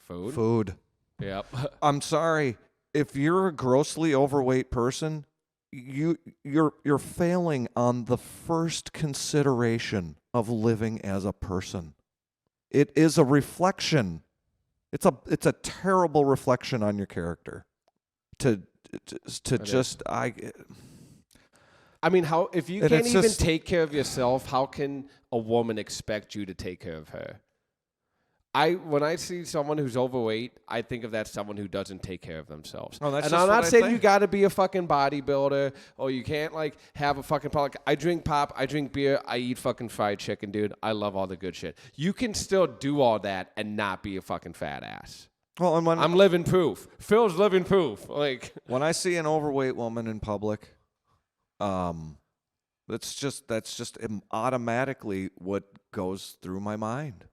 Food. Yep. I'm sorry. If you're a grossly overweight person, you're failing on the first consideration of living as a person. It is a reflection. It's a terrible reflection on your character. I mean, how if you can't even take care of yourself, how can a woman expect you to take care of her? When I see someone who's overweight, I think of that someone who doesn't take care of themselves. Oh, that's and just I'm not what I saying think. you got to be a fucking bodybuilder or you can't like have a fucking product. I drink pop, I drink beer, I eat fucking fried chicken, dude. I love all the good shit. You can still do all that and not be a fucking fat ass. Well, and I'm living proof. Phil's living proof. Like when I see an overweight woman in public, that's just automatically what goes through my mind.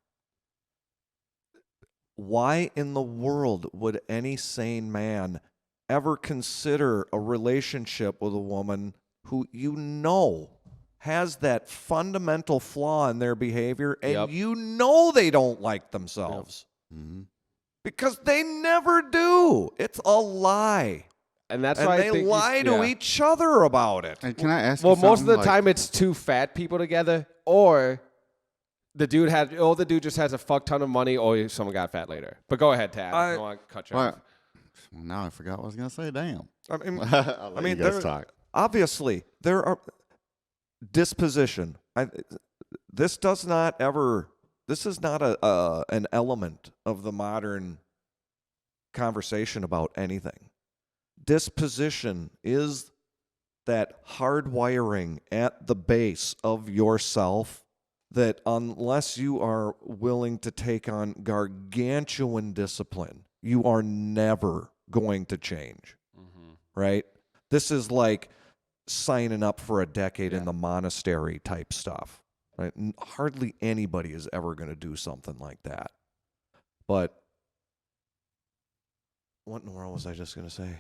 Why in the world would any sane man ever consider a relationship with a woman who has that fundamental flaw in their behavior and they don't like themselves? Yep. Mm-hmm. Because they never do. It's a lie. And that's and why they lie to each other about it. And can I ask well, you most of the like, time it's two fat people together, or the dude just has a fuck ton of money, or someone got fat later. But go ahead, Tad. I don't want to cut you off. Well, now I forgot what I was going to say. Damn. I mean, you guys talk. Obviously, there are disposition. This is not an element of the modern conversation about anything. Disposition is that hardwiring at the base of yourself that unless you are willing to take on gargantuan discipline, you are never going to change, right? This is like signing up for a decade in the monastery type stuff, right? Hardly anybody is ever going to do something like that. But what in the world was I just going to say?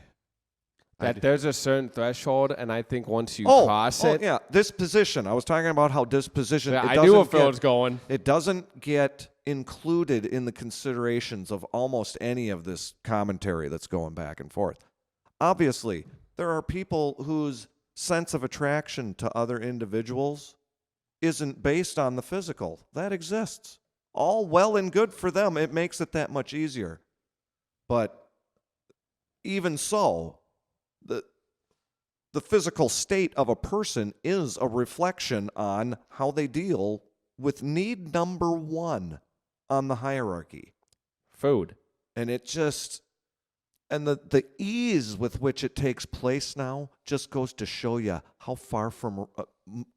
That there's a certain threshold, and I think once you cross it... yeah, disposition. I was talking about how disposition... Yeah, I knew where Phil was going. It doesn't get included in the considerations of almost any of this commentary that's going back and forth. Obviously, there are people whose sense of attraction to other individuals isn't based on the physical. That exists. All well and good for them. It makes it that much easier. But even so, the physical state of a person is a reflection on how they deal with need number 1 on the hierarchy. Food. And it just, and the ease with which it takes place now just goes to show you how far from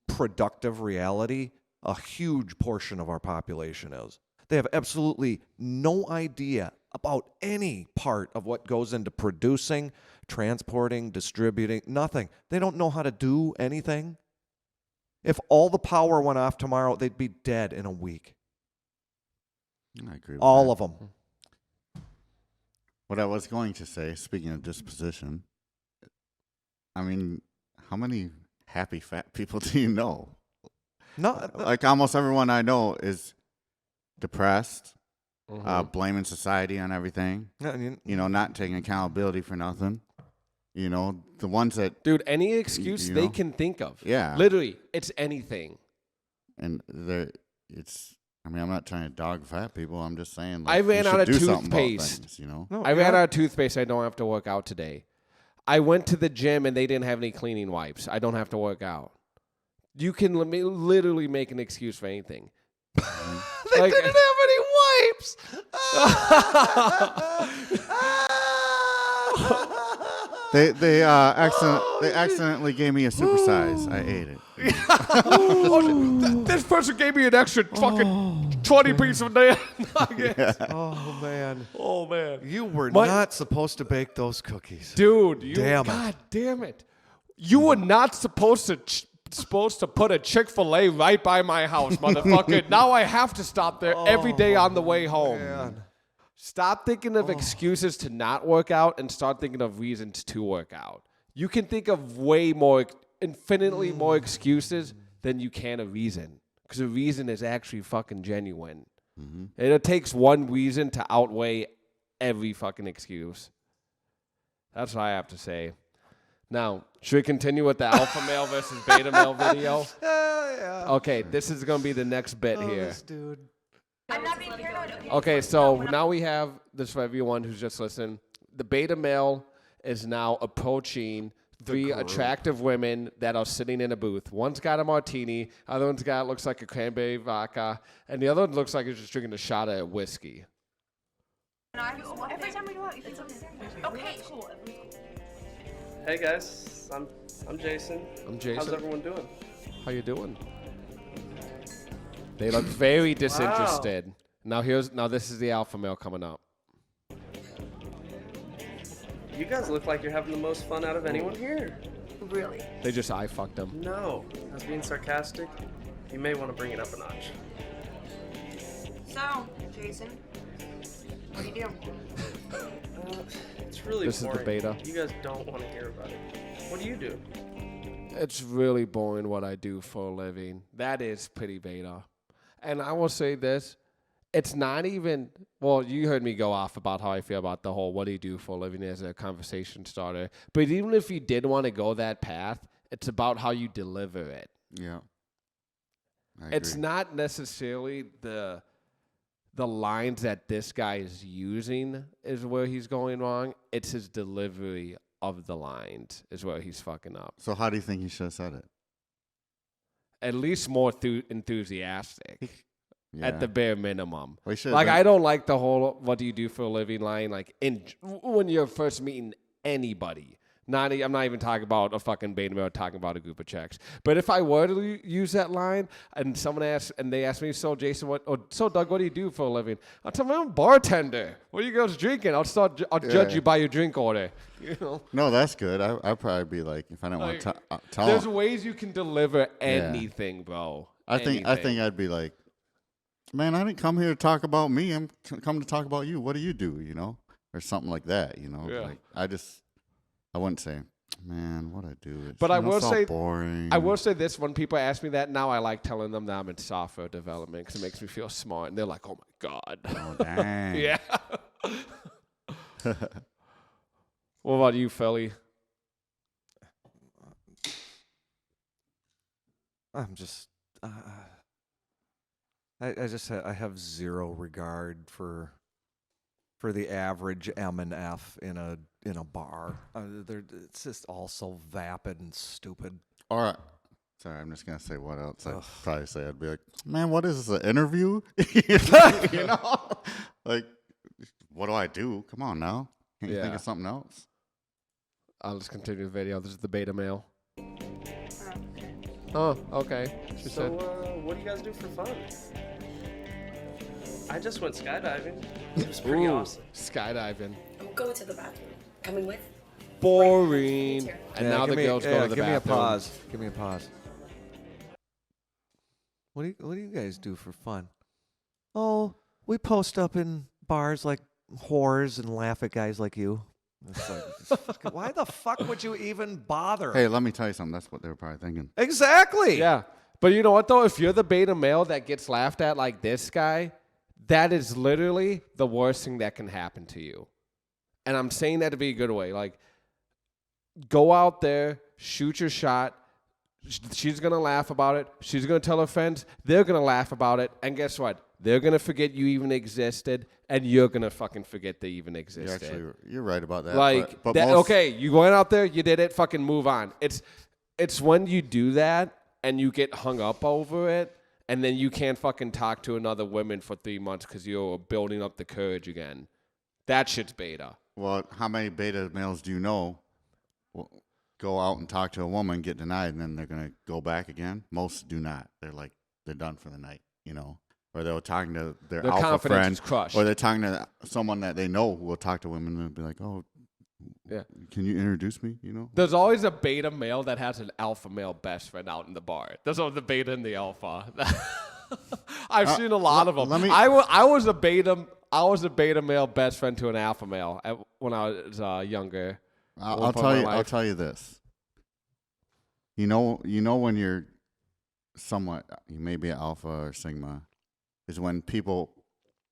productive reality a huge portion of our population is. They have absolutely no idea about any part of what goes into producing, transporting, distributing, nothing. They don't know how to do anything. If all the power went off tomorrow, they'd be dead in a week. I agree with All that. of them. What I was going to say, speaking of disposition, I mean, how many happy fat people do you know? No, Like almost everyone I know is depressed, blaming society on everything. You know, not taking accountability for nothing. You know, the ones that Dude, any excuse you they know? can think of. Yeah. Literally, it's anything. and it's. I mean, I'm not trying to dog fat people. I'm just saying. Like, I ran you out should of do something about toothpaste. things, you know. no, I ran out of toothpaste. I don't have to work out today. I went to the gym and they didn't have any cleaning wipes. I don't have to work out. You can literally make an excuse for anything. They didn't have any wipes. They accidentally gave me a supersize. I ate it. This person gave me an extra fucking 20 pieces of nuggets. Oh man. Oh, man. You were My- not supposed to bake those cookies. Dude, you, Damn it. God damn it. You were not supposed to put a Chick-fil-A right by my house, motherfucker. Now I have to stop there every day on the way home. Man. Stop thinking of excuses to not work out and start thinking of reasons to work out. You can think of infinitely more excuses than you can a reason. Because a reason is actually fucking genuine. And it takes one reason to outweigh every fucking excuse. That's what I have to say. Now, should we continue with the alpha male versus beta male video? Yeah. Okay, this is going to be the next bit here. This dude. I'm not being paranoid. Okay, so now we have this for everyone who's just listening. The beta male is now approaching 3 attractive women that are sitting in a booth. One's got a martini, other one's got looks like a cranberry vodka, and the other one looks like he's just drinking a shot of whiskey. Every time we go out, you think something. Okay, cool. Hey guys, I'm Jason. I'm Jason. How's everyone doing? How you doing? They look very disinterested. Now this is the alpha male coming up. You guys look like you're having the most fun out of anyone here. Really? They just eye fucked them. No, I was being sarcastic. You may want to bring it up a notch. So, Jason, what do you do? It's really This is the boring. beta. You guys don't want to hear about it. What do you do? It's really boring what I do for a living. That is pretty beta. And I will say this. It's not even, well, you heard me go off about how I feel about the whole what do you do for a living as a conversation starter. But even if you did want to go that path, it's about how you deliver it. Yeah. It's not necessarily the lines that this guy is using is where he's going wrong. It's his delivery of the lines is where he's fucking up. So how do you think he should have said it? At least more enthusiastic. Yeah. At the bare minimum. Well, he should've Like, been- I don't like the whole what do you do for a living line, like, when you're first meeting anybody. I'm not even talking about a fucking beta male, talking about a group of checks. But if I were to use that line and someone they ask me, so Jason, so Doug, what do you do for a living? I'll tell them I'm a bartender. What are you guys drinking? I'll judge you by your drink order. You know? No, that's good. I'd probably be like, if I don't want to tell There's him. ways you can deliver anything, bro. I think I'd be like, man, I didn't come here to talk about me. I'm come to talk about you. What do you do? You know, or something like that. You know, Yeah. like I wouldn't say, man, what I do. It's, But I will say, boring. I will say this: when people ask me that now, I like telling them that I'm in software development because it makes me feel smart, and they're like, "Oh my god." Oh, dang. Yeah. What about you, Philly? I'm just, I have zero regard for for the average M and F in a bar. It's just all so vapid and stupid. All right. Sorry, I'm just gonna say what else. I'd probably say I'd be like, man, what is this, an interview? You know, like, what do I do? Come on now, can't you think of something else? I'll just continue the video. This is the beta male. Oh, okay. She said. What do you guys do for fun? I just went skydiving. It was pretty awesome. Skydiving. I'm going to the bathroom. Coming with? Boring. Right. And now the girls go to the bathroom. Give me a pause. Give me a pause. What do you guys do for fun? Oh, we post up in bars like whores and laugh at guys like you. It's like, why the fuck would you even bother? Hey, let me tell you something. That's what they were probably thinking. Exactly. Yeah. But you know what, though? If you're the beta male that gets laughed at like this guy, that is literally the worst thing that can happen to you. And I'm saying that to be a good way. Like, go out there, shoot your shot. She's going to laugh about it. She's going to tell her friends. They're going to laugh about it. And guess what? They're going to forget you even existed, and you're going to fucking forget they even existed. You're right about that. Like, but okay, you went out there, you did it, fucking move on. It's when you do that and you get hung up over it, and then you can't fucking talk to another woman for 3 months because you're building up the courage again. That shit's beta. Well, how many beta males do you know will go out and talk to a woman, get denied, and then they're going to go back again? Most do not. They're done for the night, you know? Or they're talking to their alpha friend. Is crushed. Or they're talking to someone that they know who will talk to women and be like, oh, yeah, can you introduce me, you know? There's always a beta male that has an alpha male best friend out in the bar. There's always the beta and the alpha. I've seen a lot of them. I was a beta male best friend to an alpha male when I was younger. I'll tell you this. You know when you're somewhat, you may be an alpha or sigma, is when people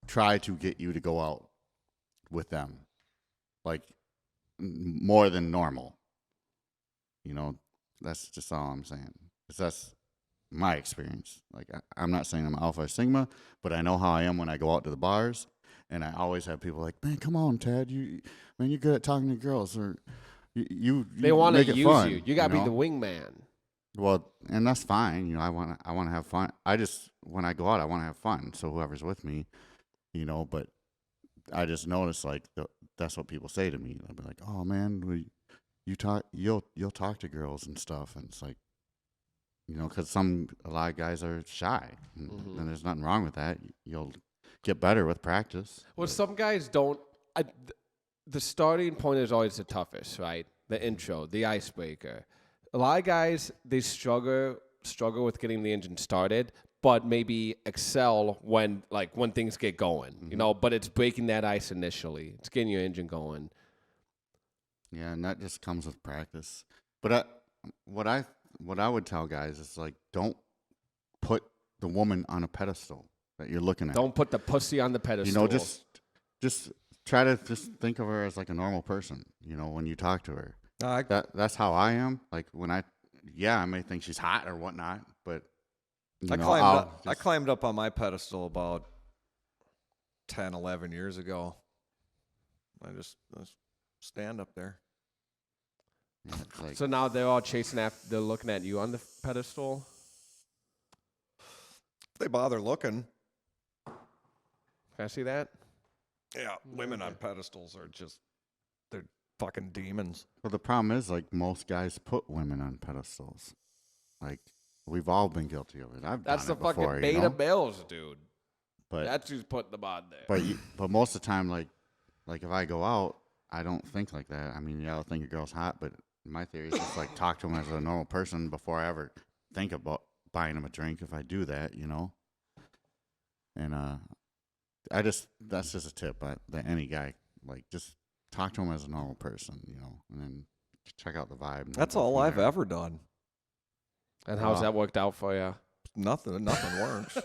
try to get you to go out with them, like more than normal. You know, that's just all I'm saying. 'Cause that's my experience. Like, I'm not saying I'm alpha or sigma, but I know how I am when I go out to the bars, and I always have people like, man, come on, Ted, you're good at talking to girls, or they want to use fun, you. You got to be the wingman. Well, and that's fine. You know, I want to have fun. When I go out, I want to have fun. So whoever's with me, you know, but I just notice like that's what people say to me. They'll be like, "Oh man, you'll talk to girls and stuff," and it's like, you know, because a lot of guys are shy, and there's nothing wrong with that. You'll get better with practice. Well, some guys don't. The starting point is always the toughest, right? The intro, the icebreaker. A lot of guys, they struggle with getting the engine started, but maybe excel when things get going, you know, but it's breaking that ice initially. It's getting your engine going. Yeah, and that just comes with practice. But what I would tell guys is like, don't put the woman on a pedestal that you're looking at. Don't put the pussy on the pedestal. You know, just try to just think of her as like a normal person, you know, when you talk to her. That's how I am. Like when I may think she's hot or whatnot, but I climbed up on my pedestal about 10, 11 years ago. I just stand up there. Like, so now they're all they're looking at you on the pedestal? If they bother looking. Can I see that? Yeah, women on pedestals are they're fucking demons. Well, the problem is, like, most guys put women on pedestals. Like, we've all been guilty of it. That's done the it before, fucking beta males, dude. But that's who's putting them on there. But most of the time, like if I go out, I don't think like that. I mean, yeah, I'll think a girl's hot, but my theory is just like talk to them as a normal person before I ever think about buying them a drink. If I do that, you know, and that's just a tip that any guy, like, just talk to him as a normal person, you know, and then check out the vibe. That's all I've ever done. And how's that worked out for you? Nothing works.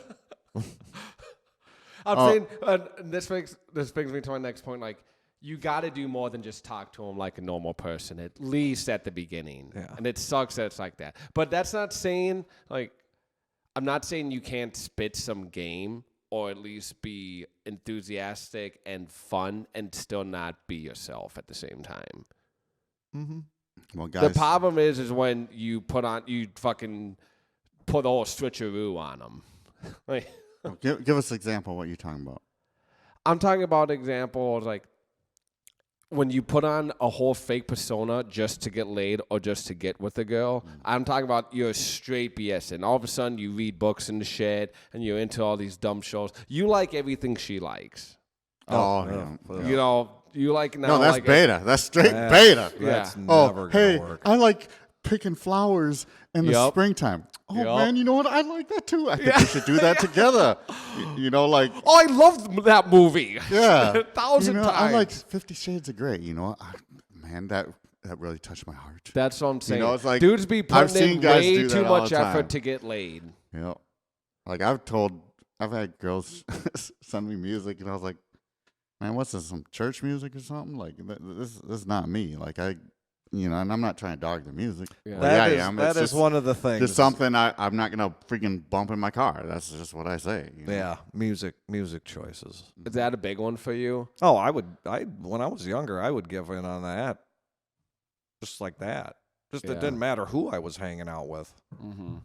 I'm saying, this brings me to my next point. Like, you got to do more than just talk to him like a normal person, at least at the beginning. Yeah. And it sucks that it's like that. But that's not saying, like, I'm not saying you can't spit some game or at least be enthusiastic and fun and still not be yourself at the same time. Mm-hmm. Well, The guys, problem is when you fucking put all switcheroo on them. Like, give us an example of what you're talking about. I'm talking about examples like when you put on a whole fake persona just to get laid or just to get with a girl. I'm talking about you're straight BS, and all of a sudden you read books and shit, and you're into all these dumb shows. You like everything she likes. Oh, yeah. You know, you like now. No, that's like beta. That's straight beta. That's Oh, never hey, gonna work. I like picking flowers in the Yup. springtime. Oh, Yup. man, you know what? I like that too. I think we should do that together. You know, like, Oh, I love that movie. yeah. 1,000 You know, times. I like 50 Shades of Grey. You know, man, that really touched my heart. That's what I'm saying. know, it's like, dudes be I've putting seen in guys way do that too all much the time. effort to get laid. You know, like I've had girls send me music, and I was like, man, what's this? Some church music or something? Like this is not me. Like you know, and I'm not trying to dog the music. Yeah. Well, That yeah, is, I am. that It's is just, one of the things. just something I'm not gonna freaking bump in my car. That's just what I say. You know? Yeah, music choices. Is that a big one for you? Oh, when I was younger, I would give in on that. Just like that. Just Yeah. it didn't matter who I was hanging out with. Mm-hmm.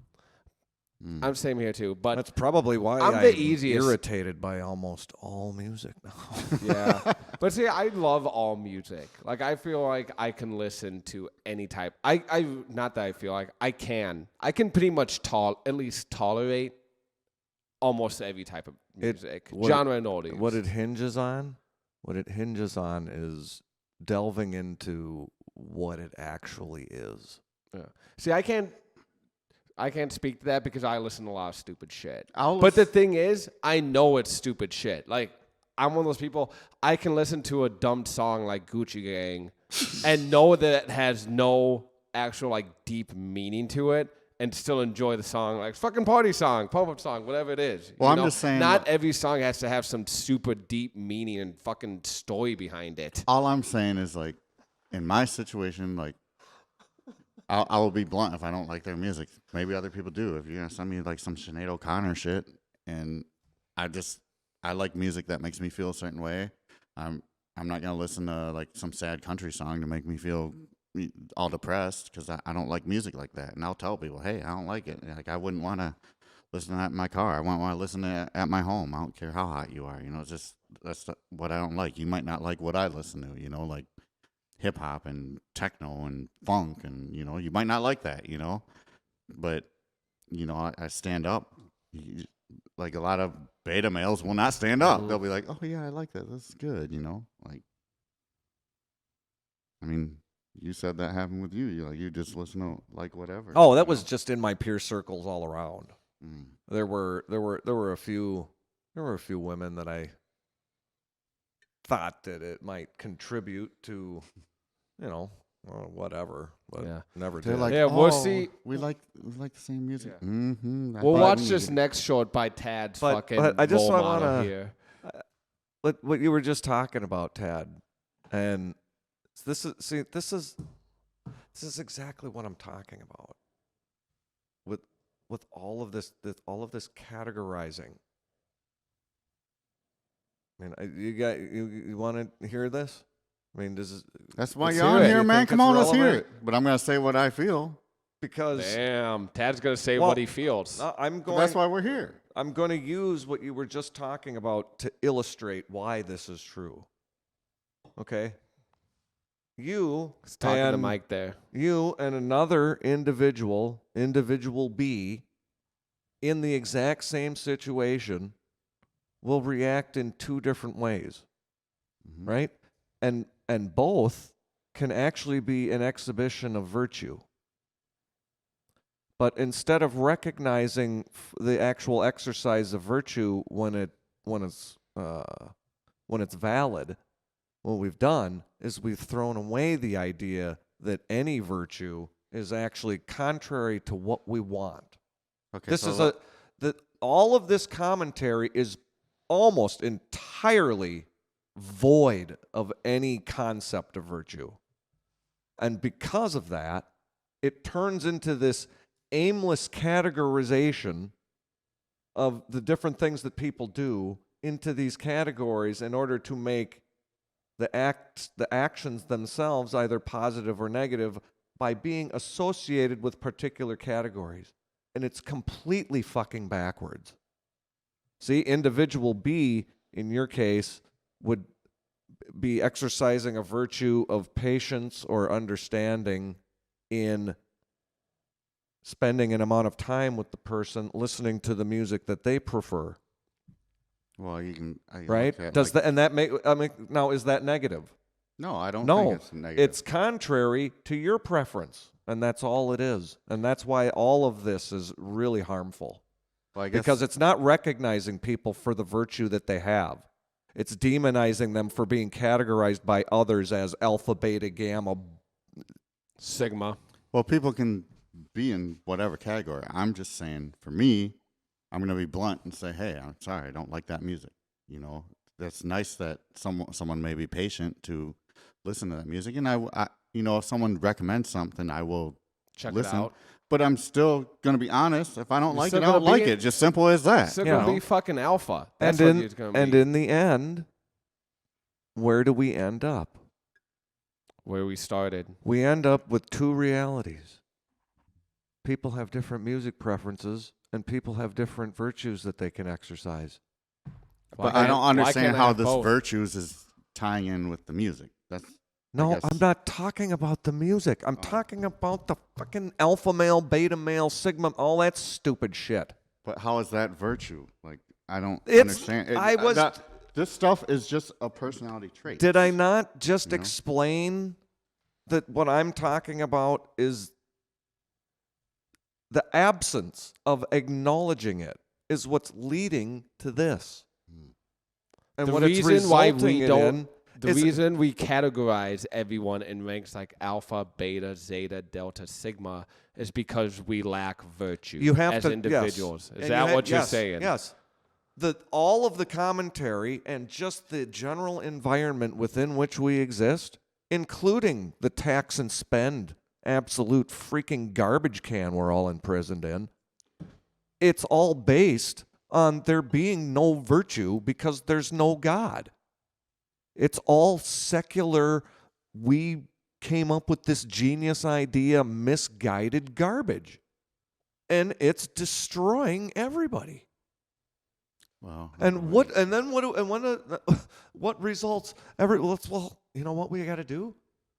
Mm. I'm same here too, but That's probably why I'm I'm the easiest. irritated by almost all music now. yeah. But see, I love all music. Like I feel like I can listen to any type. I not that I feel like I can pretty much at least tolerate almost every type of music, genre and audience. What it hinges on is delving into what it actually is. Yeah. See, I can't speak to that because I listen to a lot of stupid shit. I'll But the thing is, I know it's stupid shit. Like, I'm one of those people, I can listen to a dumb song like Gucci Gang and know that it has no actual, like, deep meaning to it and still enjoy the song. Like, fucking party song, pump-up song, whatever it is. Well, You I'm know? just saying, Not like- every song has to have some super deep meaning and fucking story behind it. all I'm saying is, like, in my situation, like, I will be blunt if I don't like their music. Maybe other people do. If you're gonna send me like some Sinead O'Connor shit, and I like music that makes me feel a certain way. I'm not gonna listen to like some sad country song to make me feel all depressed because I don't like music like that. And I'll tell people, hey, I don't like it. Like I wouldn't want to listen to that in my car. I wouldn't want to listen to it at my home. I don't care how hot you are. You know, it's just that's what I don't like. You might not like what I listen to. You know, like hip hop and techno and funk, and you know, you might not like that, you know, but you know, I stand up. Like a lot of beta males will not stand up. They'll be like, "Oh yeah, I like that. That's good," you know. Like, I mean, you said that happened with you. You just listen to like whatever. Oh, that was just in my peer circles all around. Mm. There were a few women that I thought that it might contribute to, you know, whatever, but Yeah. never They're did. like, Yeah, oh, we'll see. We like the same music. Yeah. Mm-hmm. We'll watch this next short by Tad's But- fucking but I just role wanna- model here. what you were just talking about, Tad, and this is exactly what I'm talking about. With all of this categorizing. I mean, you want to hear this? I mean, That's why Let's you're hear on it. here, You man. think Come it's on, let's hear relevant? it. But I'm gonna say what I feel. because Damn, Tad's gonna say Well, what he feels. I'm But going. that's why we're here. I'm going to use what you were just talking about to illustrate why this is true. Okay? You He's talking to and Mike there. you and another individual B in the exact same situation will react in two different ways. Mhm. Right? And both can actually be an exhibition of virtue. But instead of recognizing the actual exercise of virtue when it's valid, what we've done is we've thrown away the idea that any virtue is actually contrary to what we want. Okay, This so is that all of this commentary is almost entirely void of any concept of virtue. And because of that, it turns into this aimless categorization of the different things that people do into these categories in order to make the actions themselves either positive or negative by being associated with particular categories. And it's completely fucking backwards. See, individual B, in your case, would be exercising a virtue of patience or understanding in spending an amount of time with the person, listening to the music that they prefer. Well, you can right? Does that, and that make, I mean, now is that negative? No, I don't No, think it's negative. it's contrary to your preference, and that's all it is. And that's why all of this is really harmful. Well, I guess, because it's not recognizing people for the virtue that they have. It's demonizing them for being categorized by others as alpha, beta, gamma, sigma. Well, people can be in whatever category. I'm just saying, for me, I'm going to be blunt and say, hey, I'm sorry, I don't like that music. You know, that's nice that someone may be patient to listen to that music. And I you know, if someone recommends something, I will check listen. it out. But I'm still going to be honest. If I don't like it, I gonna don't like be it. Just simple as that. Still going to be fucking alpha. That's and what it's going to and be. in the end, where do we end up? Where we started. We end up with two realities. People have different music preferences, and people have different virtues that they can exercise. But I don't understand how this both? virtues is tying in with the music. That's No, I'm not talking about the music. I'm talking about the fucking alpha male, beta male, sigma, all that stupid shit. But how is that virtue? Like, I don't It's- understand. This stuff is just a personality trait. Did I not just explain that what I'm talking about is the absence of acknowledging it is what's leading to this? And The what it's reason why resulting we it don't, in the is reason we categorize everyone in ranks like alpha, beta, zeta, delta, sigma is because we lack virtue you have as to, individuals. yes. Is And that what you're yes, saying? Yes. All of the commentary and just the general environment within which we exist, including the tax and spend absolute freaking garbage can we're all imprisoned in, it's all based on there being no virtue because there's no God. It's all secular, we came up with this genius idea, misguided garbage. And it's destroying everybody. Well, What results? Well, you know what we got to do?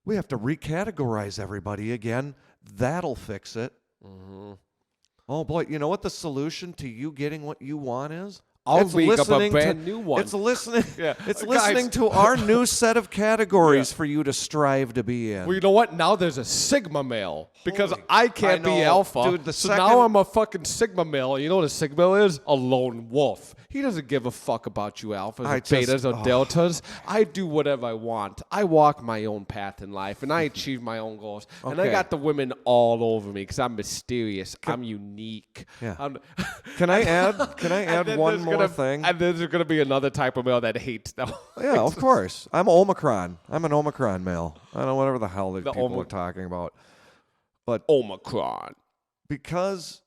We have to recategorize everybody again. That'll fix it. Mm-hmm. Oh boy, you know what the solution to you getting what you want is? I'll It's make up a listening brand to- new one. It's listening. Yeah. It's Guys. listening to our new set of categories for you to strive to be in. Well, you know what? Now there's a sigma male because Holy- I can't I be know. alpha. Dude, so now I'm a fucking sigma male. You know what a sigma male is? A lone wolf. He doesn't give a fuck about you alphas or betas or deltas. I do whatever I want. I walk my own path in life and I achieve my own goals. And I Okay. got the women all over me because I'm mysterious. I'm unique. Yeah. Can I add? Can I add one more thing? And then there's going to be another type of male that hates them. Yeah, of course. I'm Omicron. I'm an Omicron male. I don't know whatever the hell that people are talking about. But Omicron. because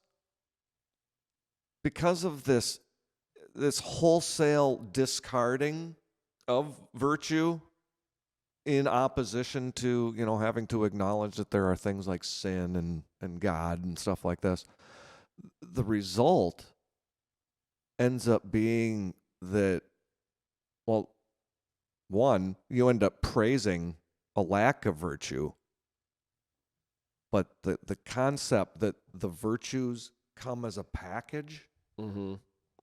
of this wholesale discarding of virtue in opposition to, having to acknowledge that there are things like sin and God and stuff like this, the result ends up being that, well, one, you end up praising a lack of virtue, but the concept that the virtues come as a package, Mm-hmm.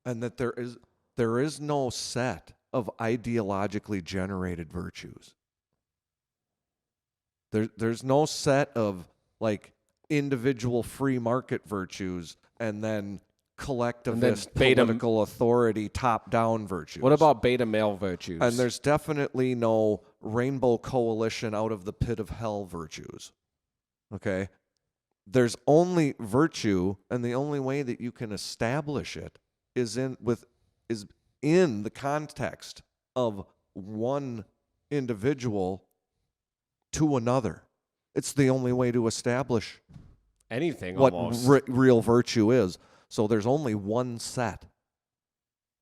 and that there is no set of ideologically generated virtues. There's no set of like individual free market virtues and then collectivist political authority top-down virtues. What about beta male virtues? And there's definitely no rainbow coalition out of the pit of hell virtues. Okay? There's only virtue, and the only way that you can establish it is in the context of one individual to another. It's the only way to establish anything what almost. real virtue is. So there's only one set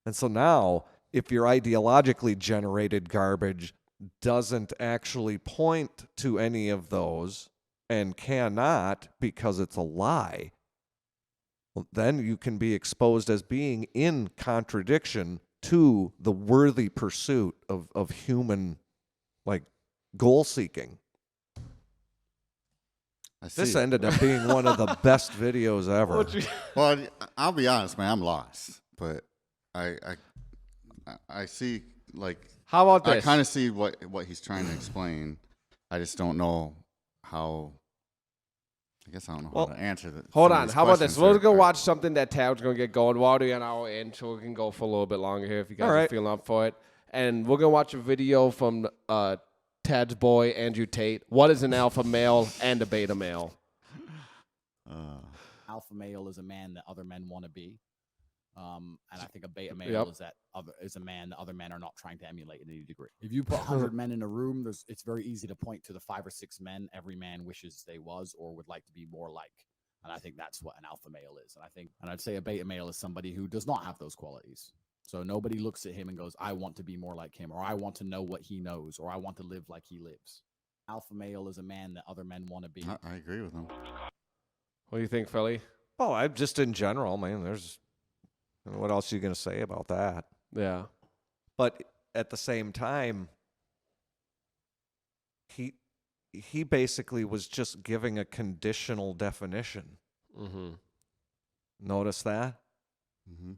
And so now, if your ideologically generated garbage doesn't actually point to any of those and cannot because it's a lie, well, then you can be exposed as being in contradiction to the worthy pursuit of human, like, goal seeking. This ended up being one of the best videos ever. Well, I'll be honest, man. I'm lost, but I see, like, how about this? I kind of see what he's trying to explain. I just don't know how. I guess I don't know how to answer that. Hold on. How about this? We'll go watch something that Tab's going to get going. We're already an hour in, so we can go for a little bit longer here if you guys are feeling up for it. And we're going to watch a video from Tad's boy, Andrew Tate. What is an alpha male and a beta male? Alpha male is a man that other men want to be. And I think a beta male is a man that other men are not trying to emulate in any degree. If you put 100 men in a room, it's very easy to point to the 5 or 6 men every man wishes they was or would like to be more like. And I think that's what an alpha male is. And I'd say a beta male is somebody who does not have those qualities. So nobody looks at him and goes, I want to be more like him, or I want to know what he knows, or I want to live like he lives. Alpha male is a man that other men want to be. I agree with him. What do you think, Philly? Oh, I just in general, man, what else are you going to say about that? Yeah. But at the same time, he basically was just giving a conditional definition. Mm-hmm. Notice that? Mm-hmm.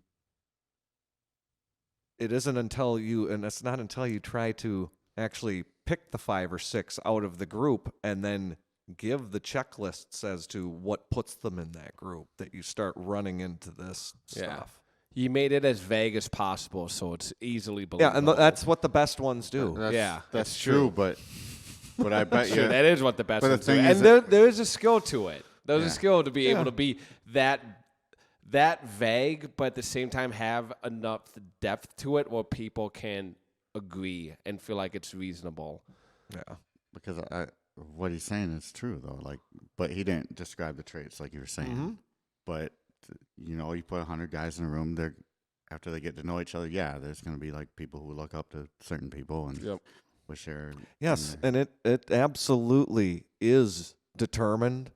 It isn't until it's not until you try to actually pick the 5 or 6 out of the group and then give the checklists as to what puts them in that group that you start running into this stuff. You made it as vague as possible, so it's easily believable. Yeah, and that's what the best ones do. That's true, but I bet you that is what the best ones do. And there is a skill to it. There's a skill to be able to be that vague, but at the same time have enough depth to it where people can agree and feel like it's reasonable. Yeah, because what he's saying is true though. Like, but he didn't describe the traits like you were saying. Mm-hmm. But you put 100 guys in a room. After they get to know each other, there's going to be like people who look up to certain people and wish they're. Yes, and it absolutely is determined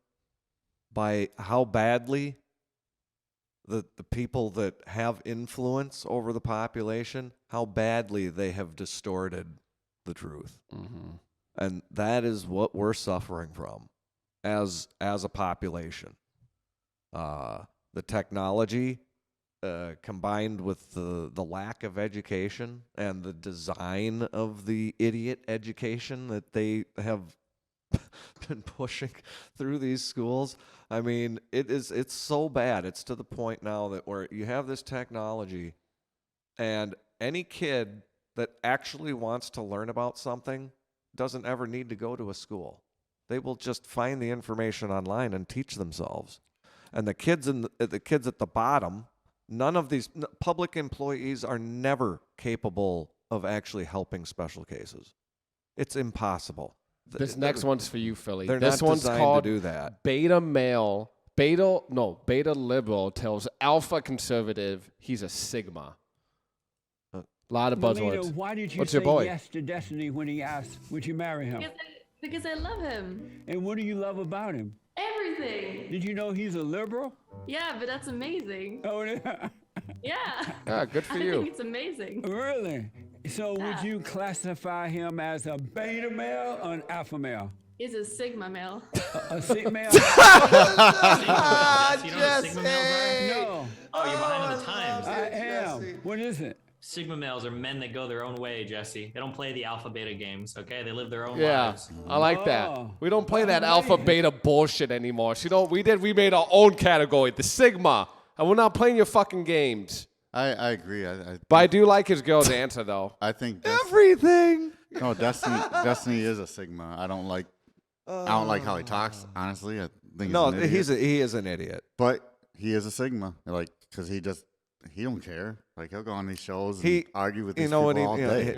by how badly the people that have influence over the population, how badly they have distorted the truth. Mm-hmm. And that is what we're suffering from as a population. The technology combined with the lack of education and the design of the idiot education that they have been pushing through these schools. I mean, it's so bad. It's to the point now that where you have this technology and any kid that actually wants to learn about something doesn't ever need to go to a school. They will just find the information online and teach themselves. And the kids at the bottom, none of these public employees are never capable of actually helping special cases. It's impossible. This next one's for you, Philly. This one's called to do that. Beta male. Beta liberal tells alpha conservative he's a sigma. A lot of buzzwords. Why did you What's say your boy? yes to Destiny when he asked, would you marry him? Because I love him. And what do you love about him? Everything. Did you know he's a liberal? Yeah, but that's amazing. Oh, yeah. Yeah. Good for you. I think it's amazing. Really? So would you classify him as a beta male or an alpha male? He's a sigma male. A sigma male? You don't know what sigma males are? No. Oh, you're behind the times. I am. What is it? Sigma males are men that go their own way, Jesse. They don't play the alpha beta games, okay? They live their own lives. I like that. We don't play that alpha beta bullshit anymore. We made our own category, the sigma, and we're not playing your fucking games. I agree. But I do like his girl's answer though. I think everything. No, Destiny is a sigma. I don't like how he talks. Honestly, I think he is an idiot. But he is a sigma. Like, because he don't care. Like, he'll go on these shows and argue with these people all day.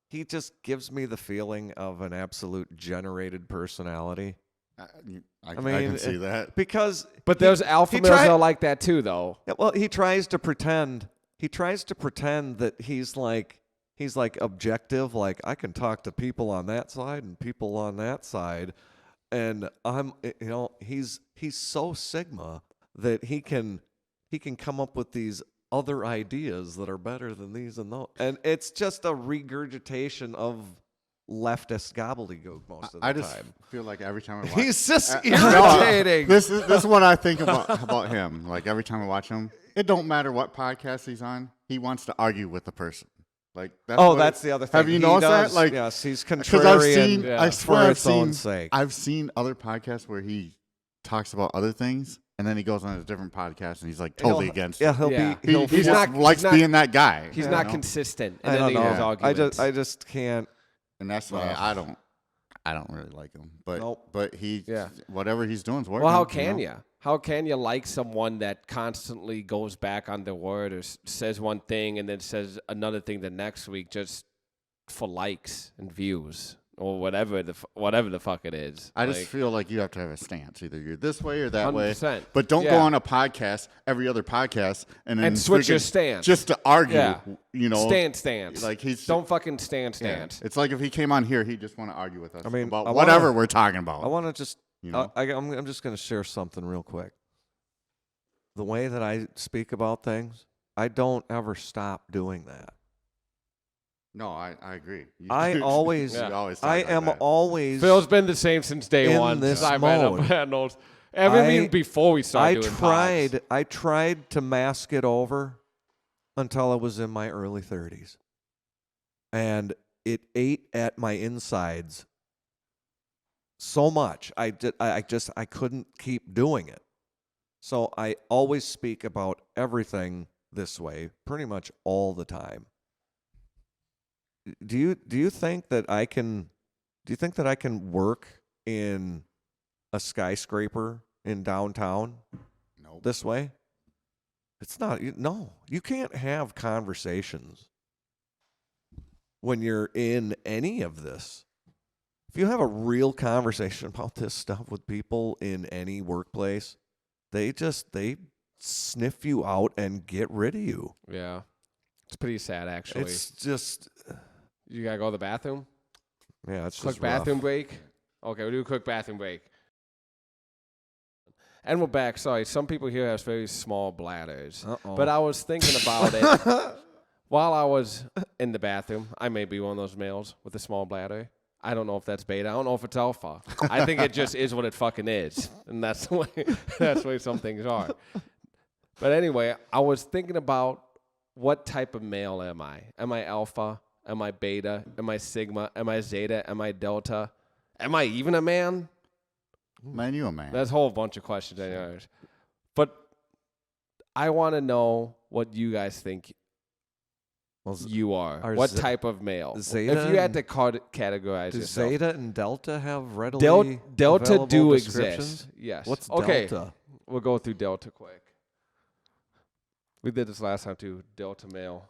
He just gives me the feeling of an absolute generated personality. I can see that. Because but there's alpha males that are like that too, though. Yeah, well, he tries to pretend that he's like objective, like I can talk to people on that side and people on that side, and he's so Sigma that he can come up with these other ideas that are better than these and those, and it's just a regurgitation of leftist gobbledygook most of the time. I just feel like every time I watch he's just irritating. This is what I think about him. Like every time I watch him, it don't matter what podcast he's on, he wants to argue with the person. Like that's the other thing. Have you noticed that? Like, yes, he's contrarian. I swear I've seen other podcasts where he talks about other things, and then he goes on a different podcast and he's like totally against. Yeah, he just likes being that guy. He's not consistent. I don't know. I just can't. And that's why I don't really like him. But whatever he's doing is working. Well, how can you? How can you like someone that constantly goes back on their word or says one thing and then says another thing the next week just for likes and views or whatever the fuck it is? I just feel like you have to have a stance. Either you're this way or that 100%. Way. But don't go on a podcast, every other podcast, and then switch your stance just to argue. Yeah. Stance. Like don't fucking stance. Yeah. It's like if he came on here, he'd just want to argue with us. I mean, about whatever we're talking about. I want to just. I'm just going to share something real quick. The way that I speak about things, I don't ever stop doing that. No, I agree. I always Phil's been the same since day one. This I met him. Even before we started doing pods. I tried to mask it over until I was in my early 30s. And it ate at my insides so much. I couldn't keep doing it. So I always speak about everything this way pretty much all the time. Do you think that I can work in a skyscraper in downtown this way? It's not. No, you can't have conversations when you're in any of this. If you have a real conversation about this stuff with people in any workplace, they sniff you out and get rid of you. Yeah. It's pretty sad, actually. It's just... You got to go to the bathroom? Yeah, it's quick just bathroom rough. break? Okay, we'll do a quick bathroom break. And we're back. Sorry, some people here have very small bladders. Uh-oh. But I was thinking about it while I was in the bathroom. I may be one of those males with a small bladder. I don't know if that's beta. I don't know if it's alpha. I think it just is what it fucking is. And that's the way some things are. But anyway, I was thinking about what type of male am I? Am I alpha? Am I beta? Am I sigma? Am I zeta? Am I delta? Am I even a man? Man, you a man. There's a whole bunch of questions. Anyways. But I want to know what you guys think you are. What type of male? Zeta if you had to categorize do yourself. Zeta and Delta have readily Delta do descriptions? exist. Yes. What's okay. Delta? We'll go through Delta quick. We did this last time too. Delta male.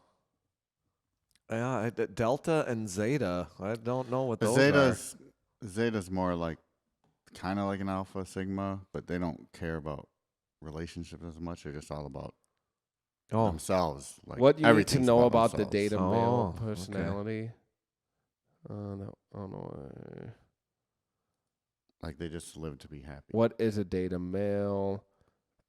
Yeah, Delta and Zeta. I don't know what those are. Zeta's more like kind of like an alpha sigma, but they don't care about relationships as much. They're just all about themselves. Like what you need to know about themselves. the Zeta male personality? No, oh no. Like they just live to be happy. What is a Zeta male?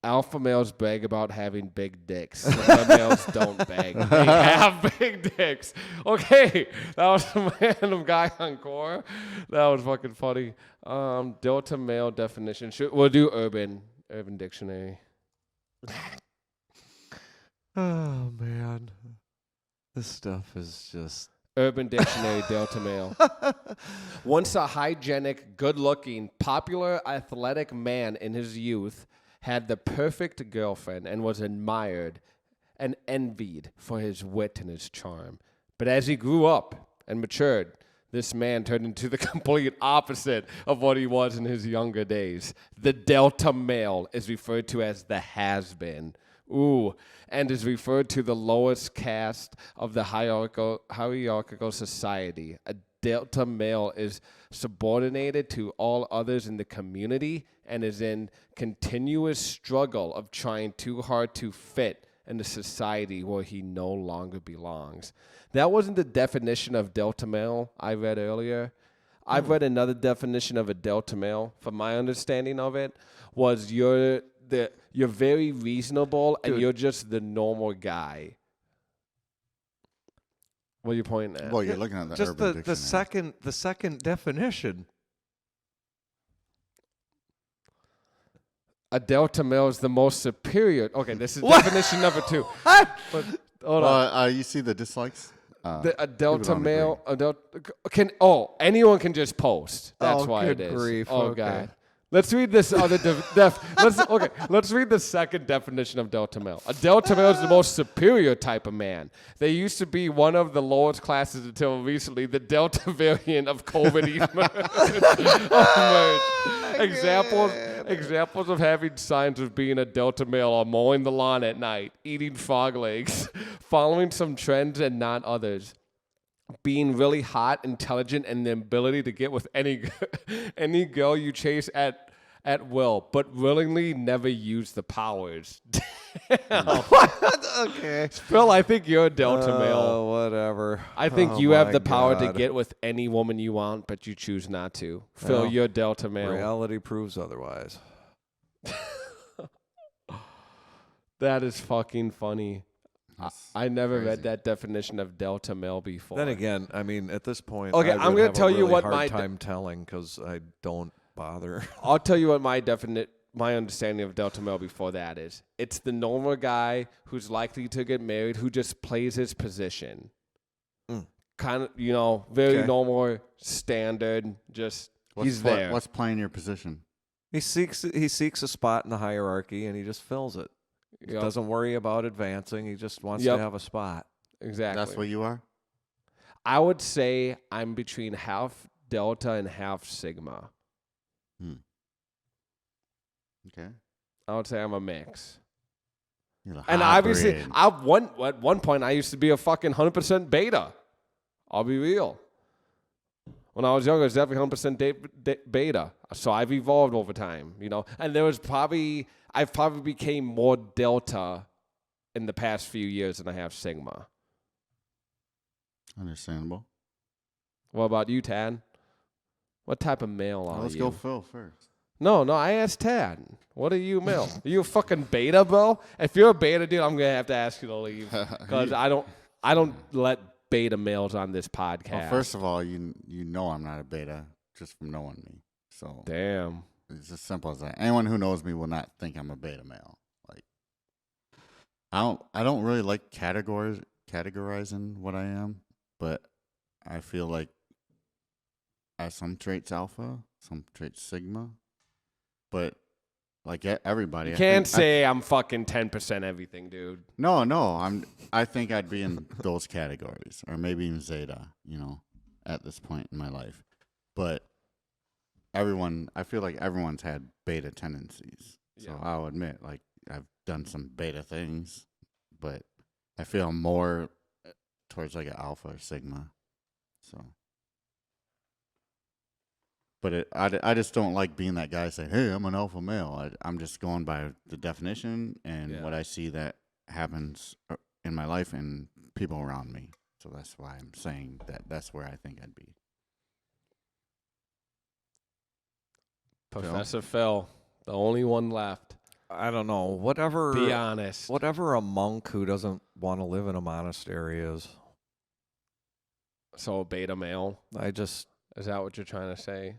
Alpha males brag about having big dicks. Zeta males don't brag. They have big dicks. Okay, that was some random guy on Core. That was fucking funny. Delta male definition. We'll do Urban Dictionary. Oh man, this stuff is just Urban Dictionary. Delta male. Once a hygienic, good-looking, popular, athletic man in his youth, had the perfect girlfriend and was admired and envied for his wit and his charm. But as he grew up and matured, this man turned into the complete opposite of what he was in his younger days. The Delta male is referred to as the has-been. And is referred to the lowest caste of the hierarchical society. A delta male is subordinated to all others in the community and is in continuous struggle of trying too hard to fit in a society where he no longer belongs. That wasn't the definition of delta male I read earlier. I've read another definition of a delta male. From my understanding of it, was you're very reasonable and you're just the normal guy. What are you pointing at? Well, you're looking at the just Urban Dictionary. the second definition. A delta male is the most superior. Okay, this is definition number 2. But hold on. You see the dislikes? A delta male, anyone can just post. That's why it is. Grief. Oh Okay. God. Let's read this other let's read the second definition of delta male. A delta male is the most superior type of man. They used to be one of the lowest classes until recently. The delta variant of COVID emerged. Examples of having signs of being a delta male are mowing the lawn at night, eating frog legs, following some trends and not others, being really hot, intelligent, and the ability to get with any girl you chase at will, but willingly never use the powers. Okay. Phil, I think you're a delta male. Whatever. I think you have the power to get with any woman you want, but you choose not to. Phil, Well, you're delta male. Reality proves otherwise. That is fucking funny. I never crazy. read that definition of delta male before. Then again, I mean, at this point, Okay, I I'm would gonna have tell a you really what hard my time telling because I don't bother. I'll tell you what my understanding of delta male before that is. It's the normal guy who's likely to get married who just plays his position. Kind of, very normal, standard, just he's there. What's playing your position? He seeks a spot in the hierarchy and he just fills it. He doesn't worry about advancing. He just wants to have a spot. Exactly. That's what you are? I would say I'm between half delta and half sigma. Okay. I would say I'm a mix. You're a And hybrid. obviously, at one point, I used to be a fucking 100% beta. I'll be real. When I was younger, I was definitely 100% beta. So I've evolved over time, And I probably became more delta in the past few years than I have sigma. Understandable. What about you, Tad? What type of male are Let's you? go Phil first. No, I asked Tad. What are you, male? Are you a fucking beta, bro? If you're a beta, dude, I'm gonna have to ask you to leave because I don't let beta males on this podcast. Well, first of all, you know I'm not a beta just from knowing me. So damn, it's as simple as that. Anyone who knows me will not think I'm a beta male. Like I don't really like categorizing what I am, but I feel like I have some traits alpha, some traits sigma. But like everybody, you can't say I'm fucking 10% everything, dude. No, I think I'd be in those categories, or maybe even Zeta, at this point in my life. But I feel like everyone's had beta tendencies. So I'll admit, like I've done some beta things, but I feel more towards like an alpha or sigma. So. But I just don't like being that guy saying, hey, I'm an alpha male. I'm just going by the definition and what I see that happens in my life and people around me. So that's why I'm saying that's where I think I'd be. Professor Phil, the only one left. I don't know. Whatever. Be honest. Whatever a monk who doesn't want to live in a monastery is. So a beta male? Is that what you're trying to say?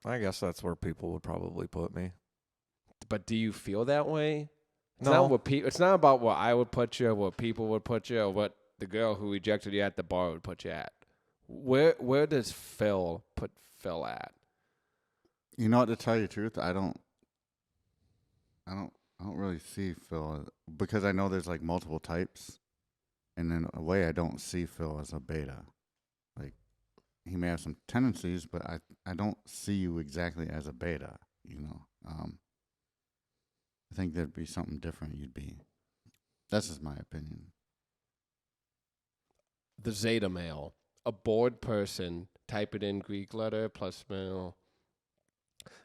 I guess that's where people would probably put me. But do you feel that way? No. It's not about what I would put you, or what people would put you, or what the girl who rejected you at the bar would put you at. Where does Phil put Phil at? You know what, to tell you the truth, I don't really see Phil because I know there's like multiple types, and in a way I don't see Phil as a beta. Like he may have some tendencies, but I don't see you exactly as a beta, I think there'd be something different you'd be. That's just my opinion. The Zeta male. a bored person, type it in Greek letter plus male.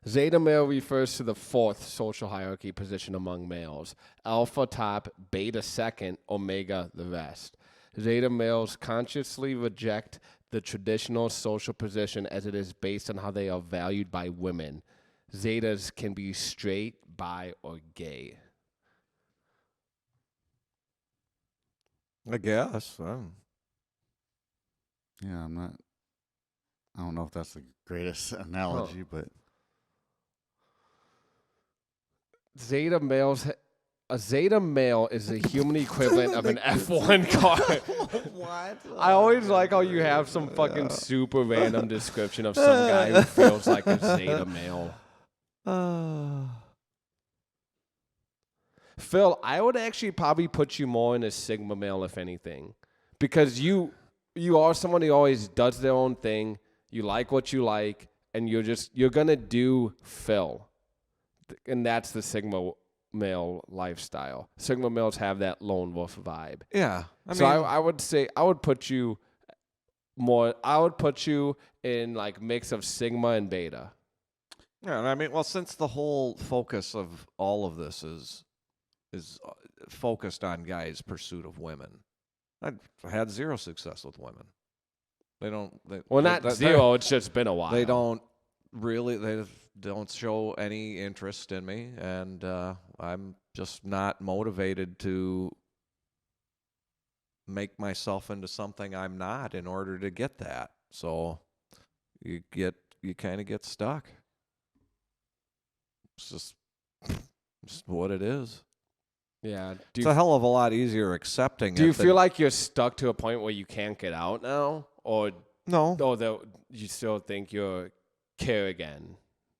Zeta male refers to the fourth social hierarchy position among males. Alpha top, beta second, omega the rest. Zeta males consciously reject the traditional social position as it is based on how they are valued by women. Zetas can be straight, bi, or gay. I guess. Yeah, I don't know if that's the greatest analogy, but Zeta males. A Zeta male is the human equivalent of an F1 car. What? I always like how you have some fucking super random description of some guy who feels like a Zeta male. Phil, I would actually probably put you more in a Sigma male, if anything, because you are someone who always does their own thing. You like what you like, and you're gonna do Phil, and that's the Sigma male lifestyle. Sigma males have that lone wolf vibe. Yeah, I would say I would put you more. I would put you in like mix of Sigma and Beta. Yeah, and I mean, well, since the whole focus of all of this is focused on guys' pursuit of women, I've had zero success with women. Not zero. It's just been a while. They don't show any interest in me, and I'm just not motivated to make myself into something I'm not in order to get that. So you kind of get stuck. It's just what it is. Yeah. It's a hell of a lot easier accepting it. Do you feel like you're stuck to a point where you can't get out now? Or no? Or you still think you're care again?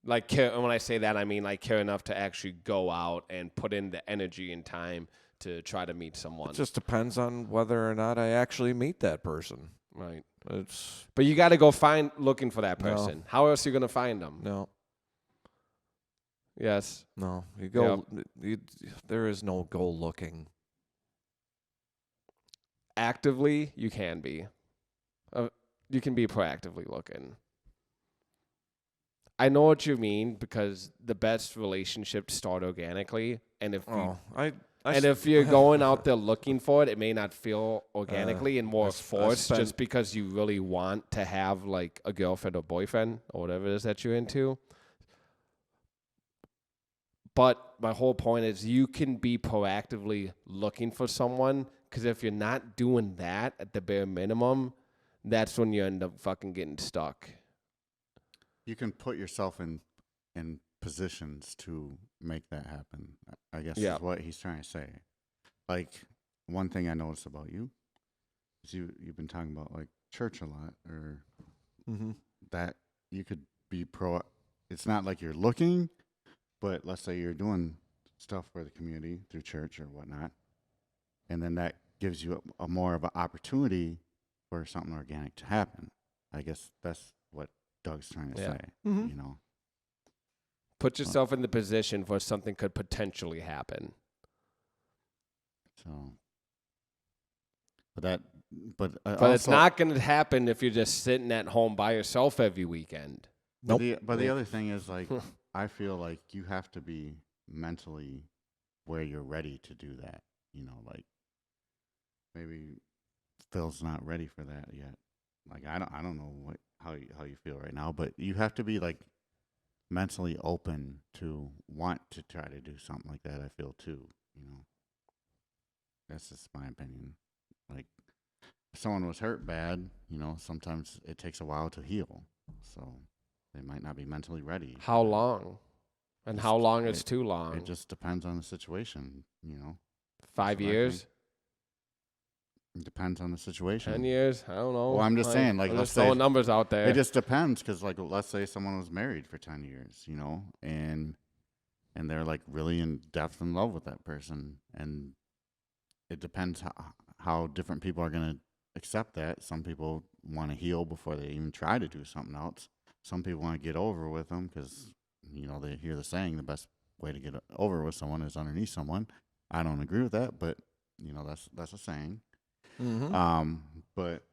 Like care, and when I say that, I mean like care enough to actually go out and put in the energy and time to try to meet someone. It just depends on whether or not I actually meet that person. Right. But you got to go looking for that person. No. How else are you going to find them? No. Yes. No. You go. There is no go looking. Actively, you can be. You can be proactively looking. I know what you mean, because the best relationships start organically, and if you're going out there looking for it, it may not feel organically and more forced just because you really want to have like a girlfriend or boyfriend or whatever it is that you're into. But my whole point is you can be proactively looking for someone, because if you're not doing that at the bare minimum, that's when you end up fucking getting stuck. You can put yourself in positions to make that happen, I guess is what he's trying to say. Like, one thing I noticed about you is you've been talking about like church a lot, or that you could be it's not like you're looking, but let's say you're doing stuff for the community through church or whatnot, and then that gives you a more of an opportunity for something organic to happen. I guess that's what Doug's trying to say, you know. Put yourself in the position where something could potentially happen. So, but it's not going to happen if you're just sitting at home by yourself every weekend. But the other thing is, like, I feel like you have to be mentally where you're ready to do that. You know, like maybe Phil's not ready for that yet. Like I don't know how you feel right now, but you have to be like mentally open to want to try to do something like that. I feel too, you know. That's just my opinion. Like if someone was hurt bad, you know, sometimes it takes a while to heal. So they might not be mentally ready. How long? And how long is too long? It just depends on the situation, you know. 5 years? It depends on the situation. 10 years? I don't know. Well, I'm just saying, like, let's throw numbers out there. It just depends, because, like, let's say someone was married for 10 years, you know, and they're, like, really in depth in love with that person, and it depends how different people are going to accept that. Some people want to heal before they even try to do something else. Some people want to get over with them because, you know, they hear the saying, the best way to get over with someone is underneath someone. I don't agree with that, but, you know, that's a saying. But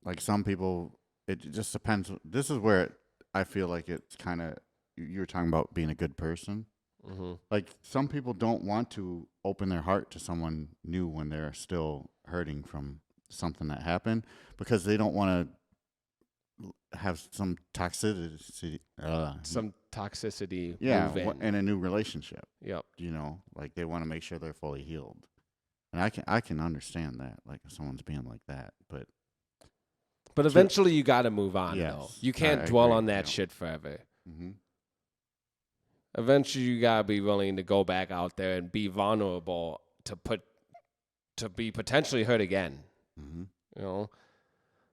Like some people, it just depends. This is where I feel like it's kind of, you were talking about being a good person. Mm-hmm. Like some people don't want to open their heart to someone new when they're still hurting from something that happened, because they don't want to have some toxicity. Yeah, move in. in a new relationship. Yep. You know, like they want to make sure they're fully healed. And I can understand that, like if someone's being like that, but eventually you got to move on, Yes, though. You can't I dwell agree, on that yeah. shit forever. Mm-hmm. Eventually you got to be willing to go back out there and be vulnerable to be potentially hurt again. Mm-hmm. You know,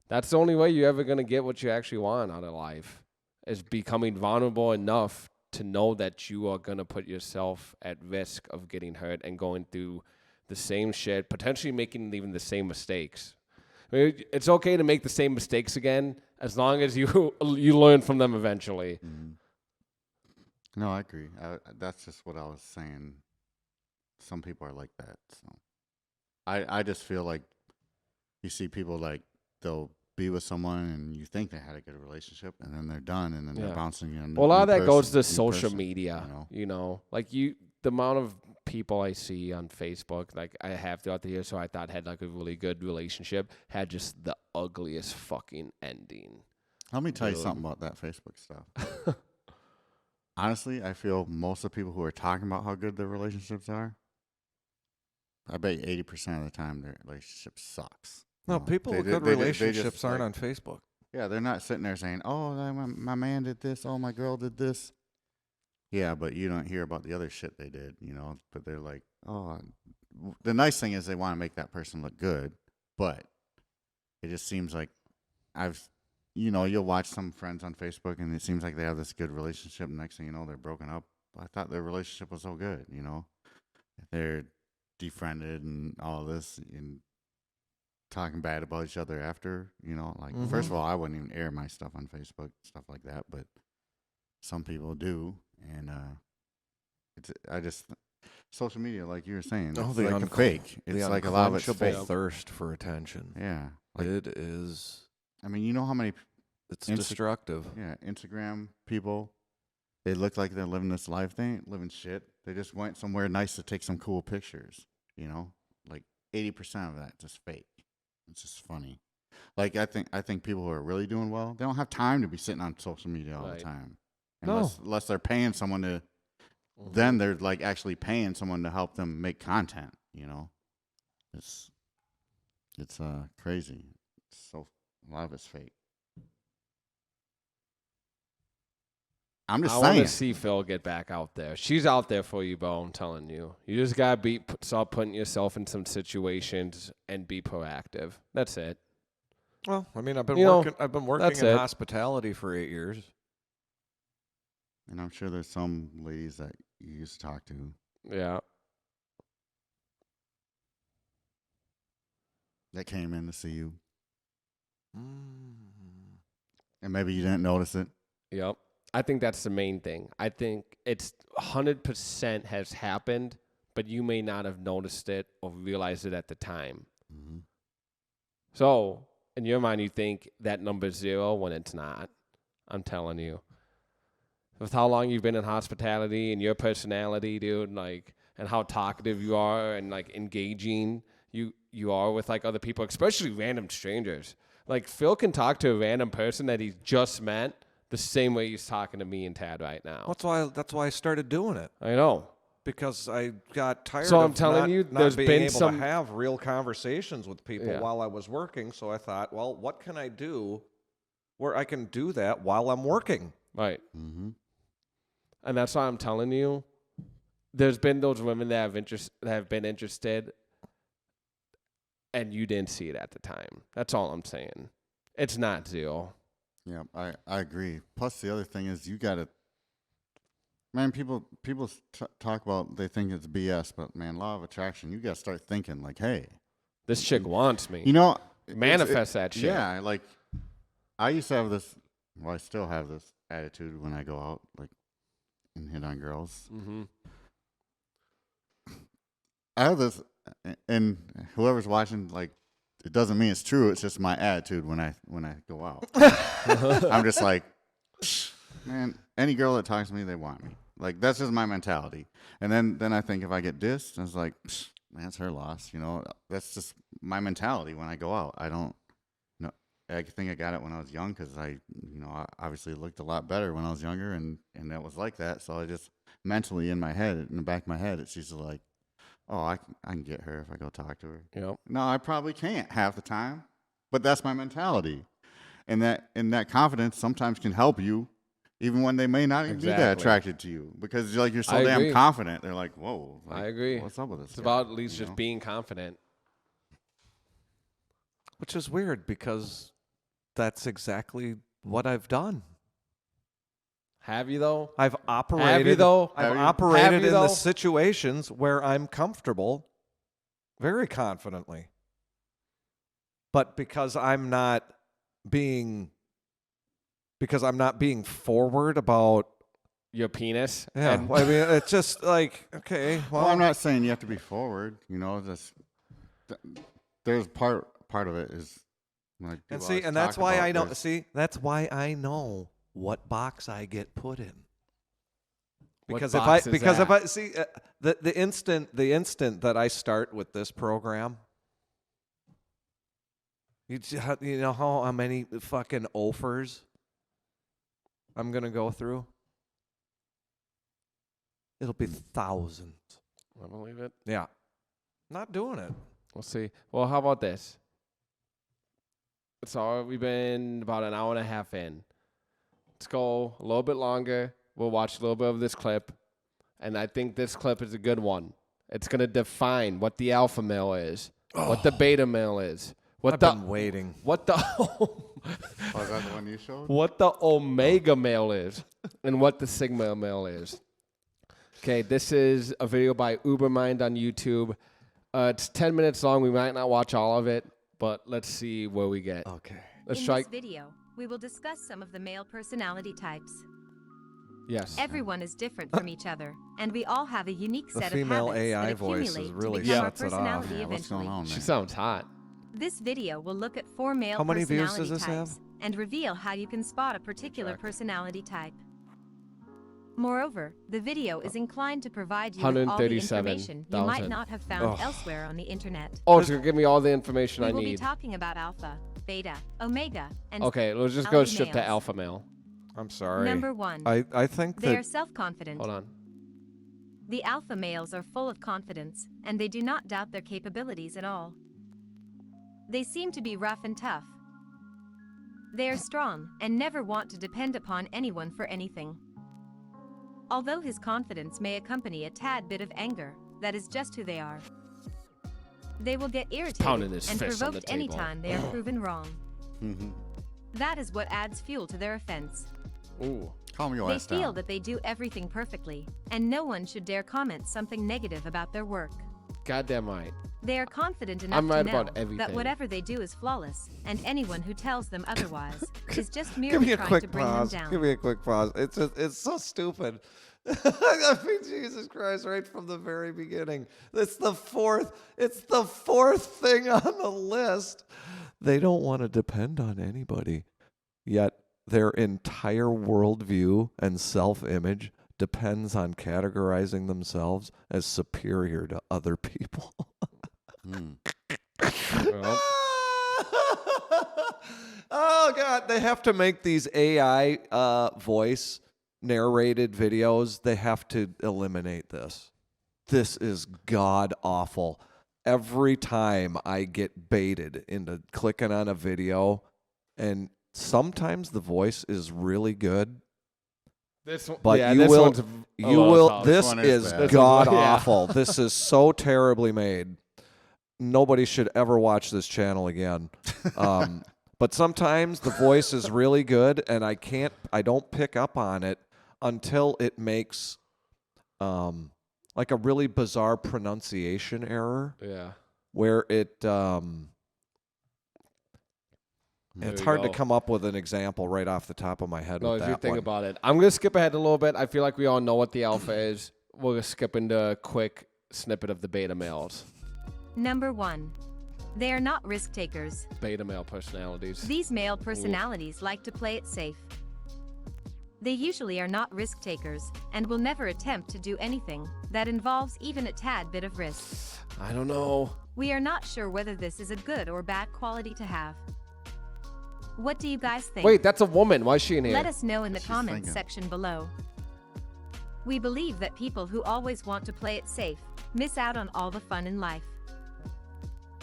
that's the only way you're ever going to get what you actually want out of life, is becoming vulnerable enough to know that you are going to put yourself at risk of getting hurt and going through the same shit, potentially making even the same mistakes. I mean, it's okay to make the same mistakes again as long as you learn from them eventually. Mm-hmm. No, I agree. That's just what I was saying. Some people are like that. So I just feel like you see people like they'll be with someone and you think they had a good relationship, and then they're done, and then they're bouncing in. Well, a lot of that goes to social media. You know, like the amount of people I see on Facebook, like I have throughout the years, so I thought had like a really good relationship, had just the ugliest fucking ending. Let me tell you something about that Facebook stuff. Honestly, I feel most of the people who are talking about how good their relationships are, I bet 80% of the time their relationship sucks. No, people with good relationships aren't on Facebook. Yeah, they're not sitting there saying, "Oh, my man did this. Oh, my girl did this." Yeah, but you don't hear about the other shit they did, you know. But they're like, "Oh," the nice thing is they want to make that person look good, but it just seems like you'll watch some friends on Facebook and it seems like they have this good relationship. Next thing you know, they're broken up. I thought their relationship was so good, you know. They're defriended and all this and talking bad about each other after, you know. Like, first of all, I wouldn't even air my stuff on Facebook, stuff like that, but some people do. And social media, like you were saying, it's like a fake. It's like a lot of it's fake. Thirst for attention. Yeah. Like, it is. I mean, you know how many... It's destructive. Yeah, Instagram people, they look like they're living this life. They ain't living shit. They just went somewhere nice to take some cool pictures, you know? Like 80% of that just fake. It's just funny. Like I think people who are really doing well, they don't have time to be sitting on social media all the time. Unless they're paying someone to then they're like actually paying someone to help them make content, you know? It's crazy. A lot of it's fake. I'm just saying. I want to see Phil get back out there. She's out there for you, Bo. I'm telling you. You just got to start putting yourself in some situations and be proactive. That's it. Well, I mean, I've been working in hospitality for 8 years. And I'm sure there's some ladies that you used to talk to. Yeah. That came in to see you. And maybe you didn't notice it. Yep. I think that's the main thing. I think it's 100% has happened, but you may not have noticed it or realized it at the time. Mm-hmm. So, in your mind, you think that number's 0 when it's not. I'm telling you. With how long you've been in hospitality and your personality, dude, like, and how talkative you are and, like, engaging you are with, like, other people, especially random strangers. Like, Phil can talk to a random person that he just met the same way he's talking to me and Tad right now. That's why I started doing it. I know. Because I got tired so of I'm telling you, there's being been able some... to have real conversations with people while I was working. So I thought, well, what can I do where I can do that while I'm working? Right. Mm-hmm. And that's why I'm telling you, there's been those women that have been interested, and you didn't see it at the time. That's all I'm saying. It's not 0. Yeah, I agree. Plus, the other thing is you got to, man, people talk about, they think it's BS, but, man, law of attraction, you got to start thinking, like, hey. This chick wants me. You know. Manifest that shit. Yeah, like, I used to have this, well, I still have this attitude when I go out, like, and hit on girls. Mm-hmm. I have this, and whoever's watching, like, it doesn't mean it's true. It's just my attitude when I go out. I'm just like, man, any girl that talks to me, they want me. Like, that's just my mentality. And then I think if I get dissed, I was like, man, it's her loss. You know, that's just my mentality when I go out. I don't know. I think I got it when I was young because I obviously looked a lot better when I was younger, and that was like that. So I just mentally in the back of my head, it's just like, oh, I can get her if I go talk to her. Yep. No, I probably can't half the time, but that's my mentality. And that confidence sometimes can help you even when they may not even be that attracted to you because you're so damn confident. They're like, whoa. Like, I agree. What's up with this? It's about at least just being confident. Which is weird because that's exactly what I've done. Have you though? I've operated. Have you though? I've operated in the situations where I'm comfortable, very confidently. But because I'm not being forward about your penis. Yeah, I mean, it's just like, okay. Well, I'm not saying you have to be forward. You know, there's part of it is. Like, and see, and that's why I don't see. That's why I know what box I get put in. Because if I see the instant that I start with this program, you know how many fucking offers I'm gonna go through. It'll be thousands. I believe it. Yeah, not doing it. We'll see. Well, how about this? So we've been about an hour and a half in. Let's go a little bit longer. We'll watch a little bit of this clip. And I think this clip is a good one. It's going to define what the alpha male is, what the beta male is. I've been waiting. What the... is that the one you showed? What the omega male is and what the sigma male is. Okay, this is a video by Ubermind on YouTube. It's 10 minutes long. We might not watch all of it. But let's see where we get. Okay. In this video, we will discuss some of the male personality types. Yes. Everyone is different from each other, and we all have a unique set of habits female AI that voice accumulate is really to become our sets it off. personality Yeah, what's eventually. going on, She man? sounds hot. This video will look at 4 male How many views personality does this have? types and reveal how you can spot a particular personality type. Moreover, the video is inclined to provide you with all the information you might not have found elsewhere on the internet. Oh, it's going to give me all the information I We will be need. talking about alpha, beta, omega, and Okay, let's just go alpha straight to males. alpha male. I'm sorry. Number 1. I think They are that self-confident. Hold on. The alpha males are full of confidence, and they do not doubt their capabilities at all. They seem to be rough and tough. They are strong and never want to depend upon anyone for anything. Although his confidence may accompany a tad bit of anger, that is just who they are. They will get irritated and provoked anytime they are proven wrong. That is what adds fuel to their offense. Ooh. Calm your They ass feel down. that they do everything perfectly, and no one should dare comment something negative about their work. Goddamn right. They are confident enough I'm right to know about everything. that whatever they do is flawless, and anyone who tells them otherwise is just Give merely me a trying quick to bring pause. them down. Give me a quick pause. It's so stupid. I mean, Jesus Christ! Right from the very beginning, it's the fourth thing on the list. They don't want to depend on anybody, yet their entire worldview and self-image depends on categorizing themselves as superior to other people. Oh God, they have to make these AI voice narrated videos. They have to eliminate this. This is god awful. Every time I get baited into clicking on a video, and sometimes the voice is really good. This one, but yeah, you this will, one's you will. tough. This one is bad. god Yeah. awful. This is so terribly made. Nobody should ever watch this channel again. But sometimes the voice is really good, and I don't pick up on it until it makes like a really bizarre pronunciation error. Yeah. Where it's you hard to go. come up with an example right off the top of my head. No, with if you that think one. about it. I'm going to skip ahead a little bit. I feel like we all know what the alpha is. We'll skip into a quick snippet of the beta males. Number 1. They are not risk takers. Beta male personalities. These male personalities like to play it safe. They usually are not risk takers and will never attempt to do anything that involves even a tad bit of risk. I don't know. We are not sure whether this is a good or bad quality to have. What do you guys think? Wait, that's a woman. Why is she in here? Let us know in the comments section below. We believe that people who always want to play it safe miss out on all the fun in life.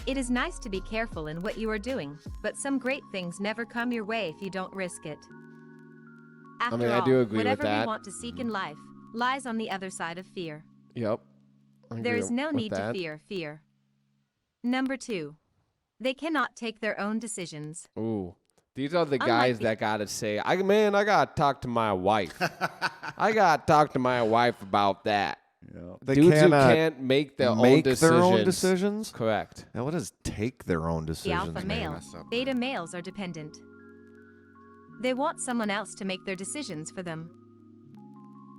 It is nice to be careful in what you are doing, but some great things never come your way if you don't risk it. After all, I do agree with whatever that. we want to seek in life lies on the other side of fear. Yep. There is no need to fear fear. Number 2. They cannot take their own decisions. Ooh. These are the guys that gotta say, I gotta talk to my wife. I gotta talk to my wife about that. They Dudes who can't make their own decisions. Correct. Now, what does take their own The decisions? alpha male, beta males are dependent. They want someone else to make their decisions for them.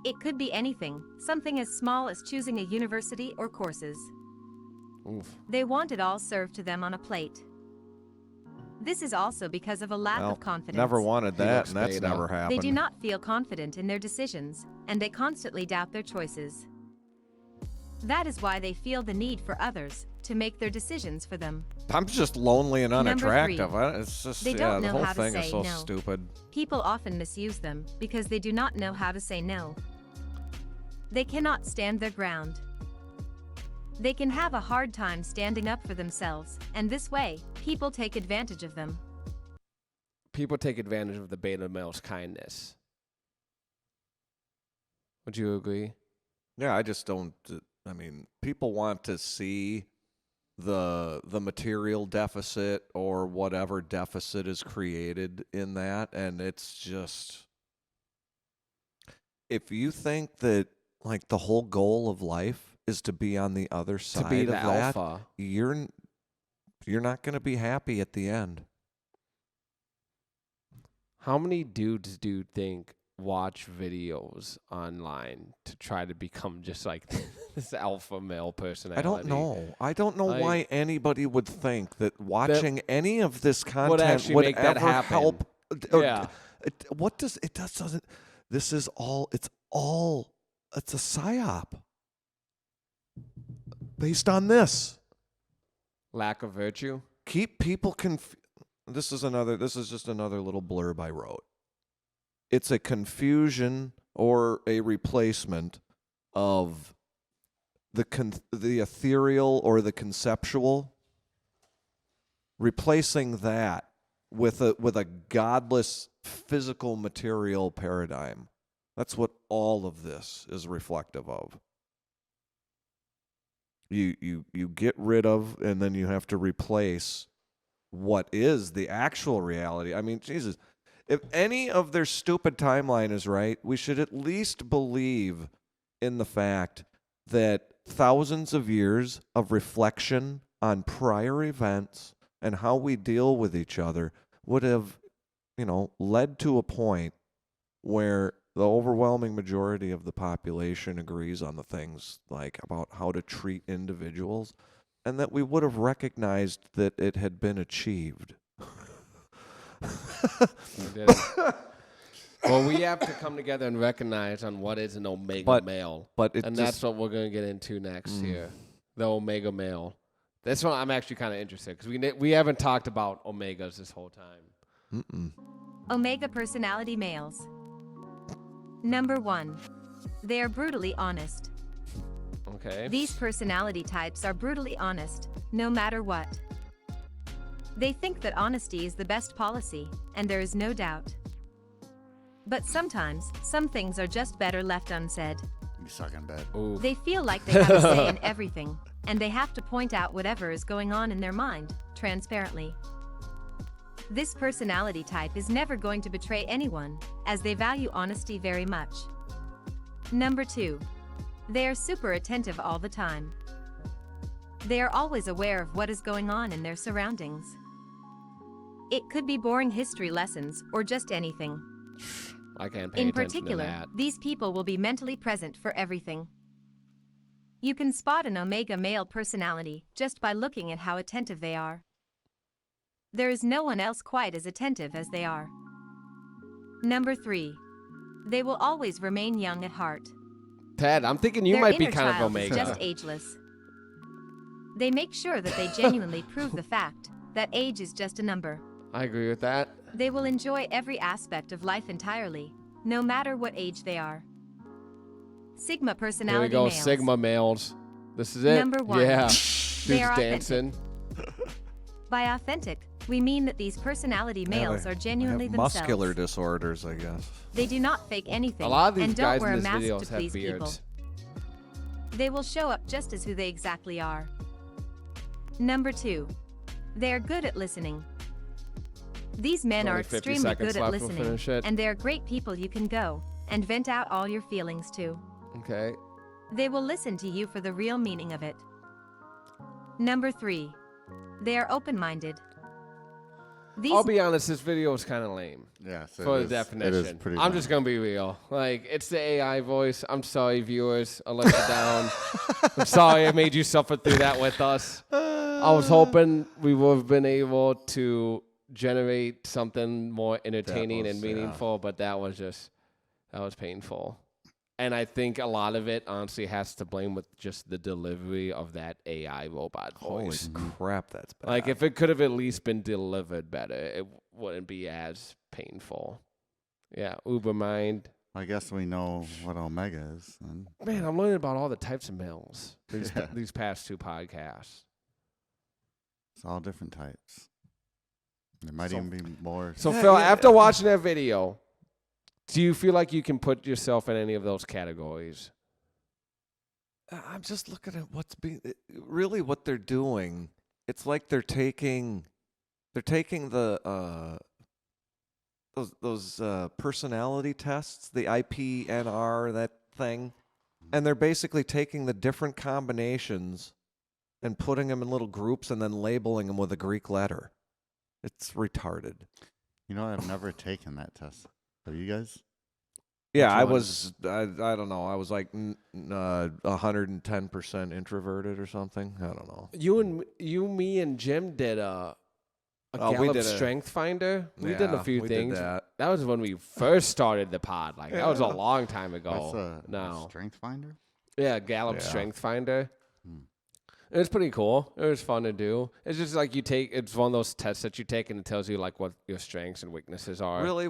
It could be anything, something as small as choosing a university or courses. Oof. They want it all served to them on a plate. This is also because of a lack of confidence. Never wanted that, and that's never happened. They do not feel confident in their decisions, and they constantly doubt their choices. That is why they feel the need for others to make their decisions for them. I'm just lonely and Number unattractive. 3. It's just, They don't the know whole how to thing is say so no. stupid. People often misuse them because they do not know how to say no. They cannot stand their ground. They can have a hard time standing up for themselves, and this way, people take advantage of them. People take advantage of the beta male's kindness. Would you agree? Yeah, I just don't. I mean, people want to see the material deficit or whatever deficit is created in that, and it's just, if you think that like the whole goal of life is to be on the other side To be of the that, alpha. you're not going to be happy at the end. How many dudes do you think watch videos online to try to become just like this alpha male personality? I don't know why anybody would think that watching any of this content would actually would make that ever happen. help. Yeah. Doesn't. This is all. It's a psyop based on this. Lack of virtue. Keep people confused. This is just another little blurb I wrote. It's a confusion or a replacement of the ethereal or the conceptual, replacing that with a godless physical material paradigm. That's what all of this is reflective of. You get rid of, and then you have to replace what is the actual reality. I mean, Jesus, if any of their stupid timeline is right, we should at least believe in the fact that thousands of years of reflection on prior events and how we deal with each other would have, led to a point where the overwhelming majority of the population agrees on the things like about how to treat individuals, and that we would have recognized that it had been achieved. Well, we have to come together and recognize on what is an omega male. And that's what we're going to get into next here. The omega male. That's what I'm actually kind of interested, because we haven't talked about omegas this whole time. Omega personality males. Number 1. They are brutally honest. Okay. These personality types are brutally honest, no matter what. They think that honesty is the best policy, and there is no doubt. But sometimes, some things are just better left unsaid. You suck in bed. Ooh. They feel like they have a say in everything, and they have to point out whatever is going on in their mind, transparently. This personality type is never going to betray anyone, as they value honesty very much. Number 2. They are super attentive all the time. They are always aware of what is going on in their surroundings. It could be boring history lessons or just anything. I can't pay In attention particular, to that. these people will be mentally present for everything. You can spot an omega male personality just by looking at how attentive they are. There is no one else quite as attentive as they are. Number 3. They will always remain young at heart. Ted, I'm thinking you Their might be inner kind of child omega. is just ageless. They make sure that they genuinely prove the fact that age is just a number. I agree with that. They will enjoy every aspect of life entirely, no matter what age they are. Sigma Here we personality go, males. Sigma males. This is it. Number 1. Yeah. They Dude's are dancing. By authentic, we mean that these personality males are genuinely themselves. Muscular disorders, I guess. They do not fake anything A lot of these and don't guys wear in a this mask videos to have please people. beards. They will show up just as who they exactly are. Number 2. They are good at listening. These men Only are 50 extremely seconds good at left, we'll listening, finish it. and they are great people you can go and vent out all your feelings to. Okay. They will listen to you for the real meaning of it. Number 3. They are open-minded. I'll be honest, this video is kind of lame. Yes, for the it definition. is pretty I'm lame. just gonna be real. Like, it's the AI voice. I'm sorry, viewers. I let you down. I'm sorry I made you suffer through that with us. I was hoping we would have been able to generate something more entertaining and meaningful, but that was painful. And I think a lot of it honestly has to blame with just the delivery of that AI robot voice. Holy crap, that's bad. Like, if it could have at least been delivered better, it wouldn't be as painful. Yeah, Ubermind. I guess we know what omega is. Then. Man, I'm learning about all the types of males these past 2 podcasts. It's all different types. There might even be more. So, Phil, after watching that video, do you feel like you can put yourself in any of those categories? I'm just looking at really what they're doing. It's like they're taking the those personality tests, the IPNR, that thing, and they're basically taking the different combinations and putting them in little groups and then labeling them with a Greek letter. It's retarded. You know, I've never taken that test. Have you guys? Yeah, I was. I don't know. I was like 110% introverted or something. I don't know. Me, and Jim did a Gallup Strength Finder. We did a few things. Did that. That was when we first started the pod. Like that was a long time ago. That's now. Strength Finder? Yeah, Gallup Strength Finder. It was pretty cool. It was fun to do. It's just like it's one of those tests that you take and it tells you like what your strengths and weaknesses are. Really,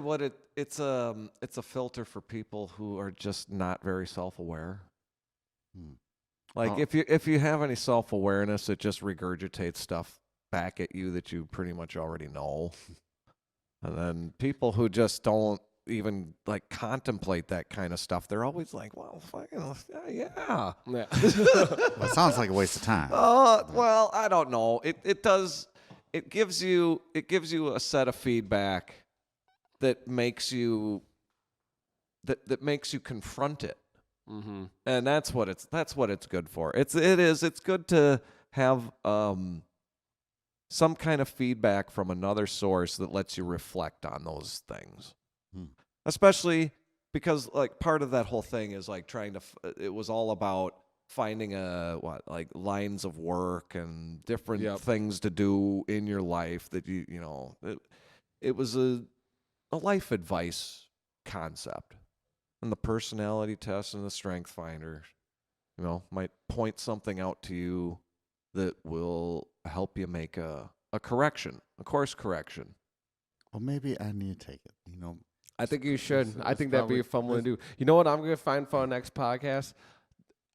it's a filter for people who are just not very self-aware. Like if you have any self-awareness, it just regurgitates stuff back at you that you pretty much already know. And then people who just don't even like contemplate that kind of stuff, they're always like, well, fucking yeah. Well, it sounds like a waste of time. Well, I don't know. It gives you a set of feedback that makes you confront it. Mm-hmm. And that's what it's good for. It's good to have some kind of feedback from another source that lets you reflect on those things. Especially because like part of that whole thing is like it was all about finding like lines of work and different things to do in your life that you know, it was a life advice concept. And the personality test and the strength finder, you know, might point something out to you that will help you make a course correction. Well, maybe I need to take it, you know. I think you should. I think that'd be a fun one to do. You know what I'm going to find for our next podcast?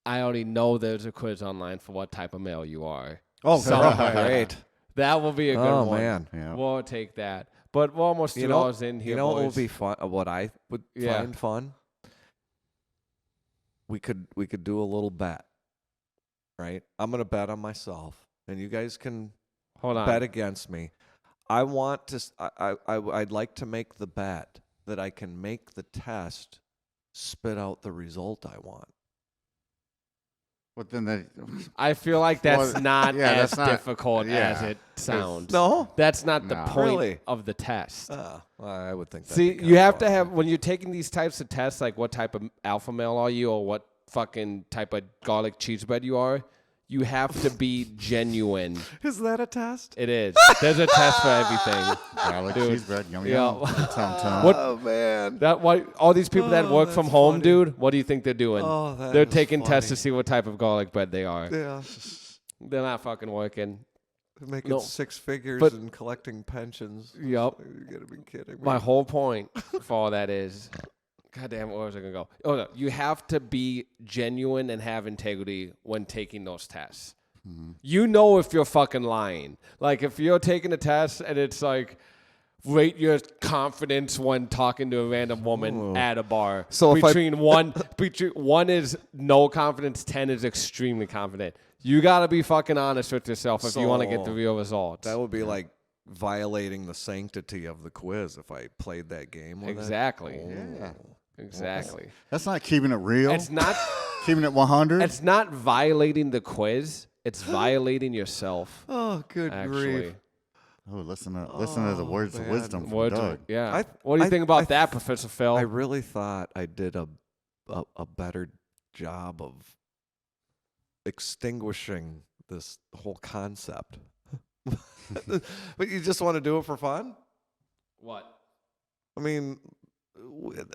I already know there's a quiz online for what type of male you are. Oh, so, great. That will be a good one. Oh, man. Yeah. We'll take that. But we're almost 2 hours in here, You know boys. what would be fun? What I would find fun? We could do a little bet, right? I'm going to bet on myself, and you guys can bet against me. I'd like to make the bet that I can make the test spit out the result I want. But then I feel like that's not as difficult as it sounds. No? That's not the point Really? of the test. I would think that. See, you have to have, when you're taking these types of tests, like what type of alpha male are you or what fucking type of garlic cheese bread you are. You have to be genuine. Is that a test? It is. There's a test for everything. Garlic cheese bread, yum Yeah. yum. Oh man. That why all these people that work from that's home, funny. dude? What do you think they're doing? Oh, that they're is taking tests to funny. see what type of garlic bread they are. Yeah. They're not fucking working. Making No. 6 figures But- and collecting pensions. Yup. You gotta be kidding me. My whole point for all that is, God damn, where was I gonna go? Oh no, you have to be genuine and have integrity when taking those tests. You know if you're fucking lying. Like if you're taking a test and it's like, rate your confidence when talking to a random woman at a bar. So if between one is no confidence, 10 is extremely confident. You gotta be fucking honest with yourself if you want to get the real results. That would be like violating the sanctity of the quiz if I played that game with Exactly. it. Yeah. Exactly. That's not keeping it real. It's not keeping it 100. It's not violating the quiz. It's violating yourself. Oh, good actually. grief. Oh, listen to the words of wisdom from Doug. Yeah. What do you think about that, Professor Phil? I really thought I did a better job of extinguishing this whole concept. But you just want to do it for fun? What? I mean,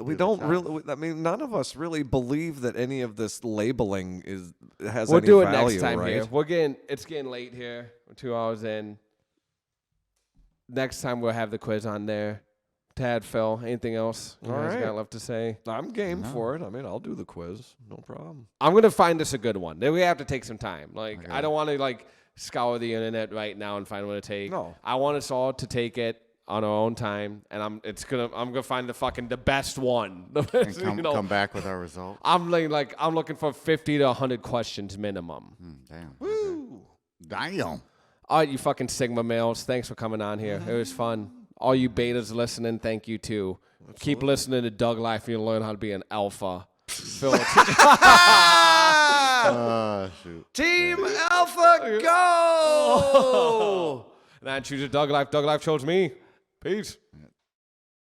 we don't really. I mean, none of us really believe that any of this labeling has We'll any do it value, next time right? here. It's getting late here. We're 2 hours in. Next time we'll have the quiz on there. Tad, Phil, anything else you guys got left to say? I'm game for it. I mean, I'll do the quiz. No problem. I'm going to find us a good one. Then we have to take some time. Like, I don't want to, like, scour the internet right now and find one to take. No. I want us all to take it on our own time, and I'm gonna find the best one. And come back with our results. I'm looking for 50 to 100 questions minimum. Damn. Woo! Damn. All right, you fucking Sigma males, thanks for coming on here. It was fun. All you betas listening, thank you too. Keep listening to Doug Life, and you'll learn how to be an alpha. Phil, Shoot. Team Alpha, go! and I choose a Doug Life. Doug Life chose me. Peace.